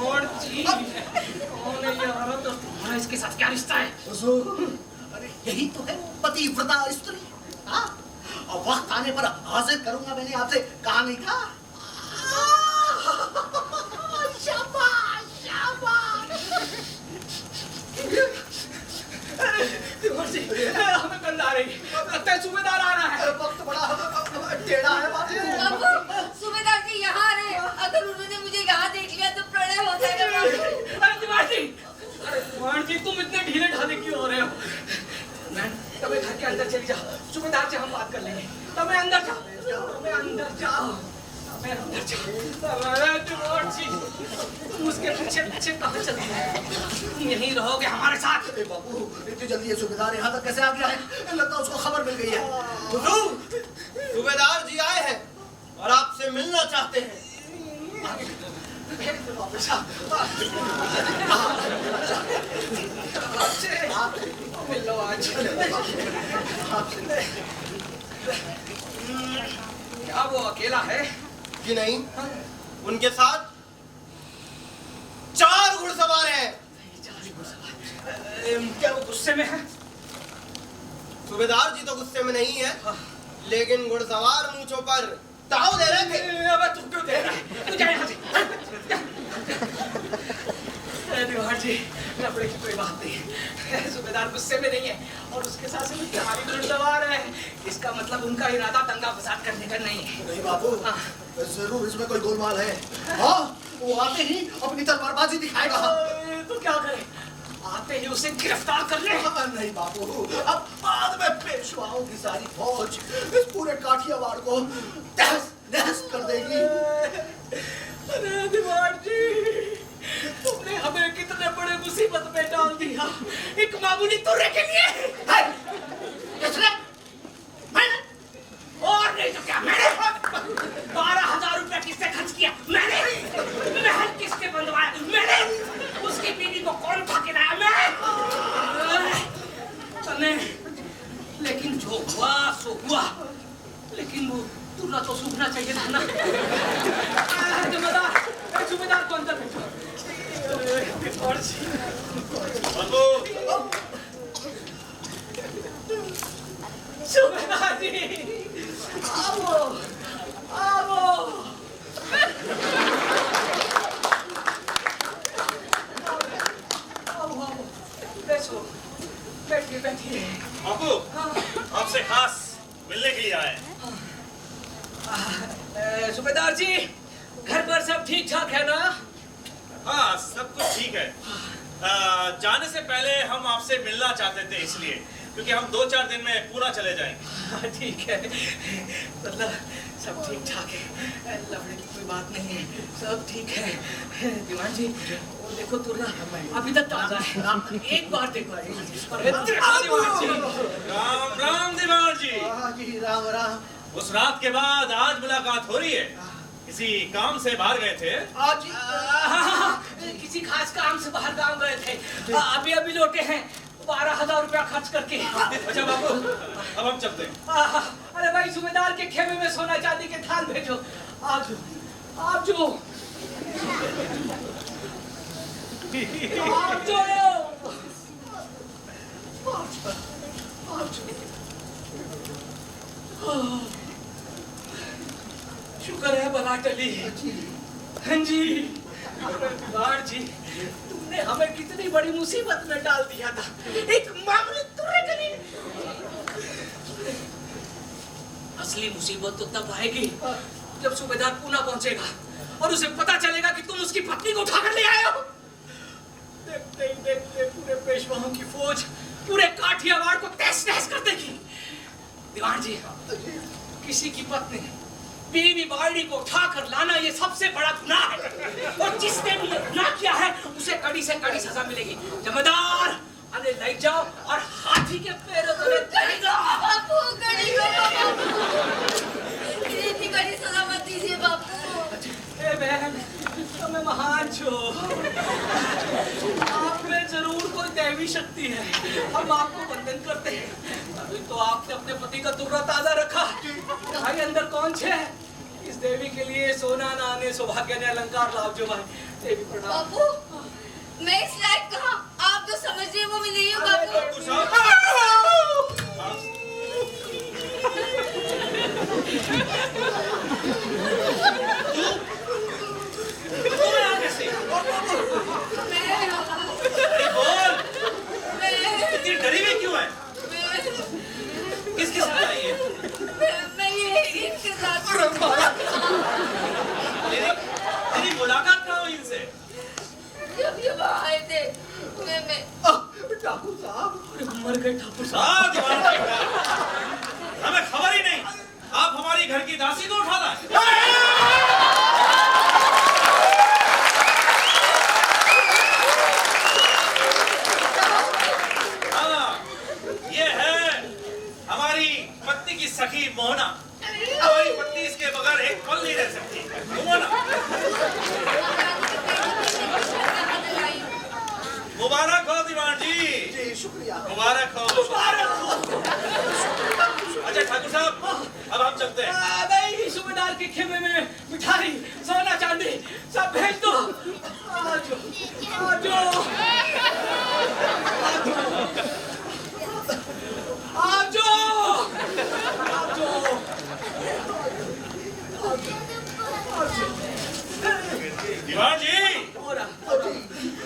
और जी कौन है ये औरत और तुम्हारा इसके साथ क्या रिश्ता है? हुजूर, अरे यही तो है पतिव्रता स्त्री। हाँ, और वक्त आने पर हाजिर करूंगा, मैंने आपसे कहा नहीं था? शाबाश, शाबाश। तिवारी जी, हमें गंध आ रही है। लगता है सूबेदार आ रहा है। वक्त बड़ा टेढ़ा है बाबू। बाबू सूबेदार जी यहाँ रहे, अगर उन्होंने मुझे यहाँ देख लिया तो प्रलय हो जाएगा बाबू। अरे तिवारी जी तुम इतने ढीले ढाले क्यों हो रहे हो? मैं तुम्हें घर के अंदर चली जाओ, सूबेदार से हम बात कर लेंगे। तुम्हें अंदर जाओ, तुम्हें अंदर जाओ, तुम्हें अंदर जाओ। अरे तिवारी जी तुम उसके पीछे पीछे कहाँ चल रहे हो? तुम यहीं रहोगे हमारे साथ। अरे बाबू, इतनी जल्दी ये सूबेदार यहाँ तक कैसे आ गया है? लगता है उसको खबर मिल गई है। हुजूर, सूबेदार जी आए हैं और आपसे मिलना चाहते हैं। मिलो आज। क्या वो अकेला है? कि नहीं, उनके साथ 4 घुड़सवार हैं। क्या वो गुस्से में है? सूबेदार जी तो गुस्से में नहीं है, लेकिन घुड़सवार मूंछों पर ताव दे रहे थे। अबे तू क्यों दे रहा है? तू जा यहाँ से। तिवारी जी, लफड़े की कोई बात नहीं है। सूबेदार गुस्से में नहीं है और उसके साथ में तुम्हारी घुड़सवार है। इसका मतलब उनका इरादा दंगा फसाद करने का नहीं है। नहीं बाबू, जरूर इसमें कोई गोलमाल है। हाँ, वो आते ही अपनी तलवारबाजी दिखाएगा। तो क्या करे? आते ही उसे गिरफ्तार कर ले। नहीं बाबू, अब बाद में पेशवाओं की सारी फौज इस पूरे काठियावाड़ को तहस नहस कर देगी। अरे तिवारी जी, तुमने हमें कितने बड़े मुसीबत में डाल दिया, एक मामूली तुर्रे के लिए। किसने? मैंने? और नहीं तो क्या मैंने? 12,000 रुपया किससे खर्च किया? मैंने। महल किसके बनवाया? मैंने। उसकी बीवी को कौन उठा के लाया? मैंने। लेकिन जो हुआ सो हुआ, लेकिन वो तुर्रा तो सूखना चाहिए था ना। सूबेदार को अंदर भेजो। सूबेदार जी, आओ, आओ। बैठो, बैठिए, बैठिए। बापू, आपसे खास मिलने के लिए आए। सूबेदार जी, घर पर सब ठीक ठाक है ना? हाँ, सब कुछ ठीक है। जाने से पहले हम आपसे मिलना चाहते थे, इसलिए क्योंकि हम 2-4 दिन में पूना चले जाएंगे। ठीक है, मतलब सब ठीक ठाक है, लफड़े की कोई बात नहीं है, सब ठीक है। दीवान जी, वो देखो तुर्रा अभी तक ताजा है, एक बार देखो। दीवान जी, राम राम दीवान जी। हाँ जी, राम राम। उस रात के बाद आज मुलाकात हो रही है। किसी काम से बाहर गए थे? आज किसी खास काम से बाहर गांव गए थे, अभी अभी लौटे हैं 12,000 रुपया खर्च करके। अच्छा बाबू, अब हम चलते हैं। अरे भाई, सूबेदार के खेमे में सोना चांदी के थाल भेजो। आप जो, आप जो, आप जो, शुक्र है बला टली। हाँ जी, बार जी, तुमने हमें कितनी बड़ी मुसीबत में डाल दिया था, एक मामूली तुर्रे के लिए। असली मुसीबत तो तब आएगी जब सूबेदार पूना पहुंचेगा और उसे पता चलेगा कि तुम उसकी पत्नी को उठाकर ले आए हो। देखते ही देखते पूरे पेशवाओं की फौज पूरे काठियावाड़ को तहस-नहस कर देगी। दीवान जी, किसी की पत्नी बीवी बाड़ी को उठाकर लाना ये सबसे बड़ा गुनाह है, और जिसने भी ये गुनाह किया है उसे कड़ी से कड़ी सजा मिलेगी। जमींदार, अरे ले जाओ और हाथी के पैरों तले जाएगा। बापू, इतनी बड़ी सजा मत दीजिए बापू। ए बहन, तुम्हें महान छो, आप में जरूर कोई दैवी शक्ति है, हम आपको वंदन करते हैं। तो आपने अपने पति का तुर्रा ताजा रखा। भाई अंदर कौन छे? इस देवी के लिए सोना नाने सौभाग्य ने अलंकार लाओ जो भाई। देवी प्रणाम। बाबू मैं इस लायक कहाँ, आप तो समझिए वो मैं नहीं हूँ बाबू। ठाकुर साहब तुम्हें आगे से अरे बोल, मैं इतनी डरी हुई क्यों है? किसके साथ आई है? ये इनके साथ तेरी मुलाकात कहाँ हुई इनसे? जब ये वहाँ आए थे मैं ठाकुर साहब मर गए ठाकुर साहब। दीवान हमें खबर ही नहीं, आप हमारी घर की दासी को उठा लाए। ये है हमारी पत्नी की सखी मोहना। हमारी पत्नी इसके बगैर एक पल नहीं रह सकती। मोहना मुबारक हो दीवान जी, जी शुक्रिया। मुबारक हो। अच्छा ठाकुर साहब अब हम चलते हैं। नहीं, सूबेदार के खेमे में मिठाई सोना चांदी सब भेज दो। आजो आजो आजो आजो। दीवान जी और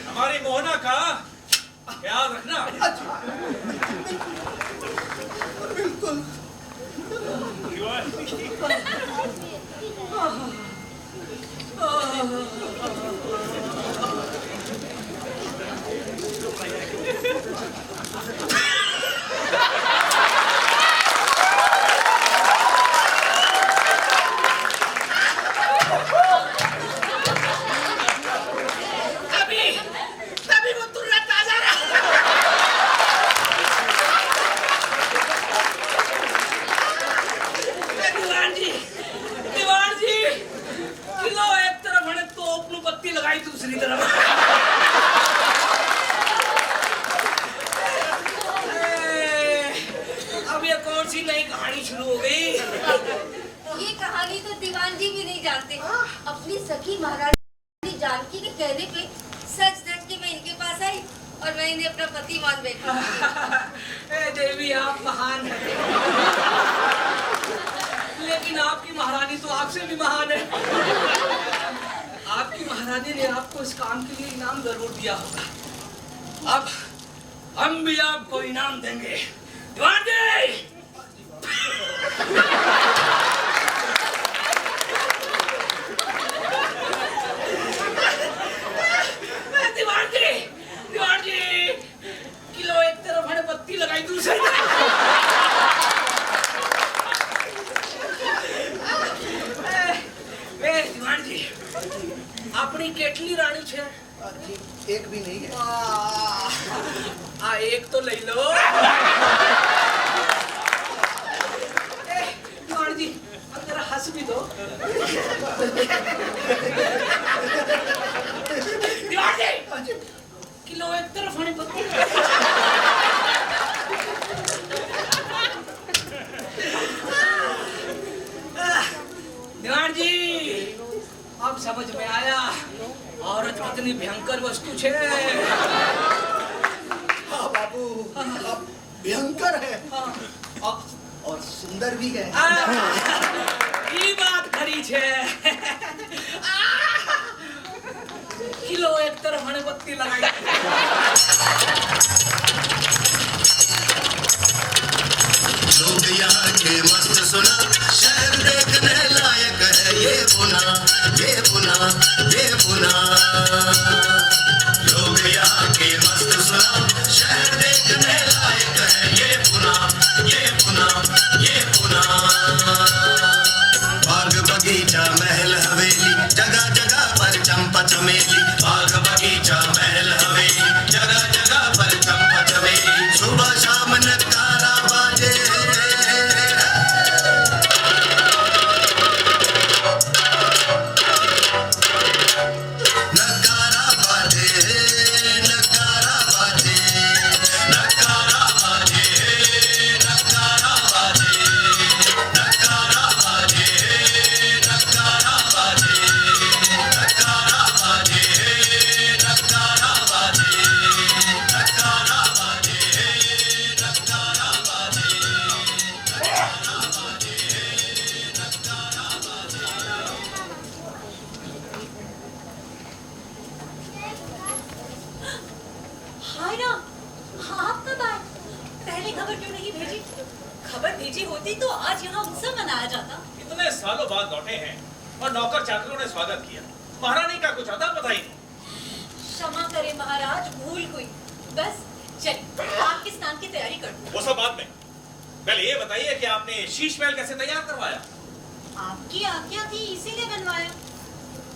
हमारी मोहना का ख्याल रखना। बिल्कुल। तभी वो तुर्रा ताजा रहा। दीवान जी किलो एक तरफ हने तो अपनी बत्ती लगाई दूसरी तरफ। अब ये कौन सी नई कहानी शुरू हो गई? ये कहानी तो दीवान जी भी नहीं जानते। अपनी सखी महारानी जानकी के कहने पे सच धज के मैं इनके पास आई और मैं इन्हें अपना पति मान बैठी। ए देवी आप महान हैं, लेकिन आपकी महारानी तो आपसे भी महान है। आपकी महारानी ने आपको इस काम के लिए इनाम जरूर दिया होगा। अब हम भी आपको इनाम देंगे। दीवान जी दीवान जी किलो एक तरफ हने बत्ती लगाई दूसरी दीवान जी अपनी केटली रानी छे? जी एक भी नहीं है। आ एक तो ले लो। दीवान जी अब जरा हंस भी दो। दीवान जी किलो एक तरफ हने बत्ती। दीवान जी अब समझ में आया औरत कितनी भयंकर वस्तु छे। हाँ बाबू अब भयंकर है और सुंदर भी है। ये बात खरी छे। किलो एक तरफ हने बत्ती लगाई। लोग यहाँ के मस्त सुना, शहर देखने लायक है ये बुना, ये बुना, ये बुना। लोग यहाँ के मस्त सुना, शहर देखने लायक है ये बुना, ये बुना, ये बुना। बाग बगीचा महल हवेली, जगह जगह पर चंपा चमेली। बाग बगीचा महल हवेली, जगह जगह पर चंपा चमेली। सुबह शाम नगारा बाजे, नगारा बाजे आपने खबर क्यों नहीं भेजी? खबर भेजी होती तो आज यहाँ उत्सव मनाया जाता। इतने सालों बाद लौटे हैं और नौकर चाकरों ने स्वागत किया। महारानी का कुछ आता पता ही नहीं। क्षमा करें महाराज, भूल हुई। बस चलिए आपके स्नान की तैयारी कर दो। वो सब बाद में, पहले ये बताइए कि आपने शीश महल कैसे तैयार करवाया? आपकी आज्ञा थी इसीलिए बनवाया,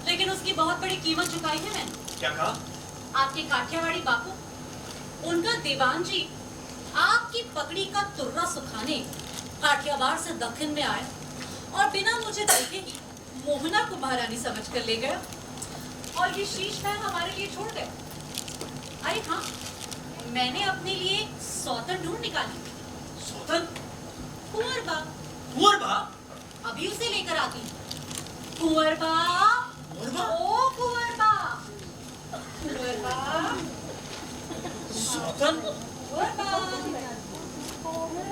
लेकिन उसकी बहुत बड़ी कीमत चुकाई है मैंने। क्या कहा? आपके काठियावाड़ी बापू, उनका दीवान जी आपकी पगड़ी का तुर्रा सुखाने काठियावाड़ से दक्षिण में आए और बिना मुझे देखे ही मोहना को महारानी समझ कर ले गया और ये शीश महल हमारे लिए छोड़ गए। अरे हाँ, मैंने अपने लिए सौतन ढूंढ निकाली। सौतन? कुंवरबा। कुंवरबा? अभी उसे लेकर आती हूँ। कुंवरबा, ओ कुंवरबा, कुंवरबा, सौतन? कुंवरबा, कुंवरबा?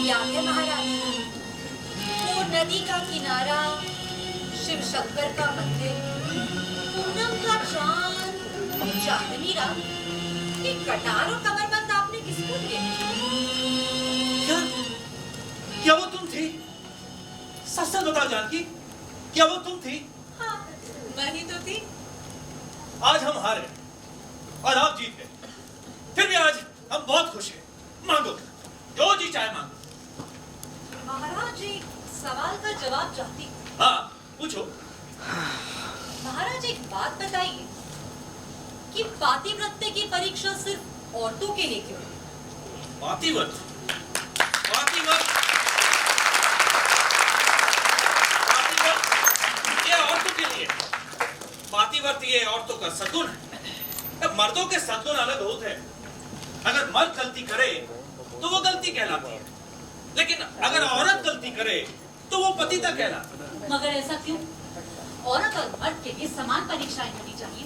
याद है महाराज, वो नदी का किनारा, शिव शंकर का मंदिर, पूनम का चांद, चांदनी रात, ये कटार और कमरबंद आपने किसको दिए? क्या? क्या वो तुम थी? सच सच बताओ जानकी, क्या वो तुम थी? हाँ, वही तो थी। आज हम हारे और आप जीत गए, फिर भी आज हम बहुत खुश हैं। मांगो, जो जी चाहे मांगो। महाराज, एक सवाल का जवाब चाहती हूँ। हाँ, पूछो। महाराज, एक बात बताइए कि पातिव्रत्य की परीक्षा सिर्फ औरतों के लिए क्यों? पातिव्रत? पातिव्रत? पातिव्रत ये औरतों के लिए। पातिव्रत ये औरतों का सद्गुण है। अब मर्दों के सद्गुण अलग होते हैं। अगर मर्द गलती करे तो वो गलती कहलाती है, लेकिन अगर औरत गलती करे तो वो पतिता कहलाती। मगर ऐसा क्यों? औरत और मर्द के लिए समान परीक्षाएं होनी चाहिए,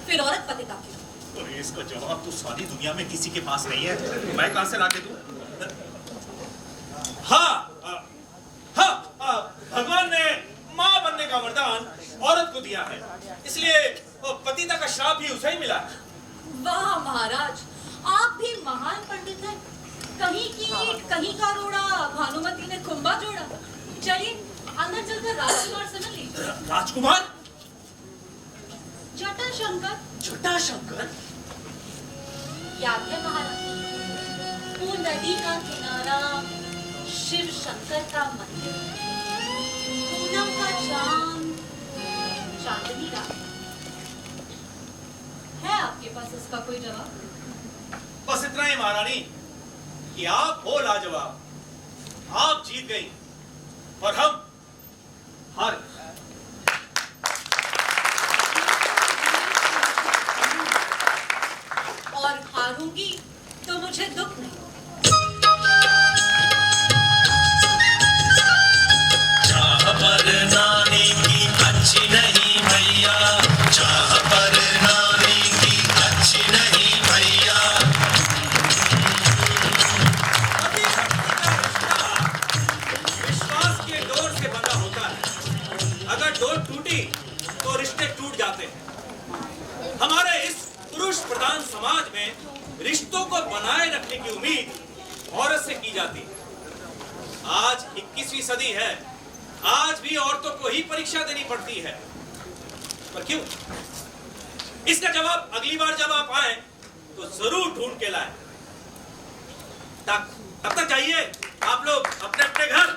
फिर औरत पतिता क्यों? और इसका जवाब तो सारी दुनिया में किसी के पास नहीं है। मैं कहां से लाके दूं? भगवान ने माँ बनने का वरदान औरत को दिया है, इसलिए पतिता का श्राप भी उसे ही मिला है। वाह महाराज, आप भी महान पंडित हैं। कहीं की ईंट, कहीं का रोड़ा, भानुमति ने कुंभा जोड़ा। चलिए अंदर चलकर राजकुमार से मिल लीजिए। राजकुमार? जटाशंकर। जटाशंकर? याद है महाराज, वो नदी का किनारा, शिव शंकर का मंदिर, पूनम का चांद, चांदनी रात। है आपके पास इसका कोई जवाब? बस इतना ही महारानी कि आप हो लाजवाब। आप जीत गई और हम हार गए। और हारूंगी तो मुझे दुख नहीं। चाह पर नारी की अच्छी नहीं भैया, चाह पर नारी की अच्छी नहीं भैया। विश्वास के डोर से बंधा होता है। अगर डोर टूटी तो रिश्ते टूट जाते हैं। हमारे इस पुरुष प्रधान समाज में रिश्तों को बनाए रखने की उम्मीद औरत से की जाती है। आज 21वीं सदी है, आज भी औरतों को ही परीक्षा देनी पड़ती है। पर क्यों? इसका जवाब अगली बार जब आप आए तो जरूर ढूंढ के लाएं। तब तक जाइए आप लोग अपने अपने घर।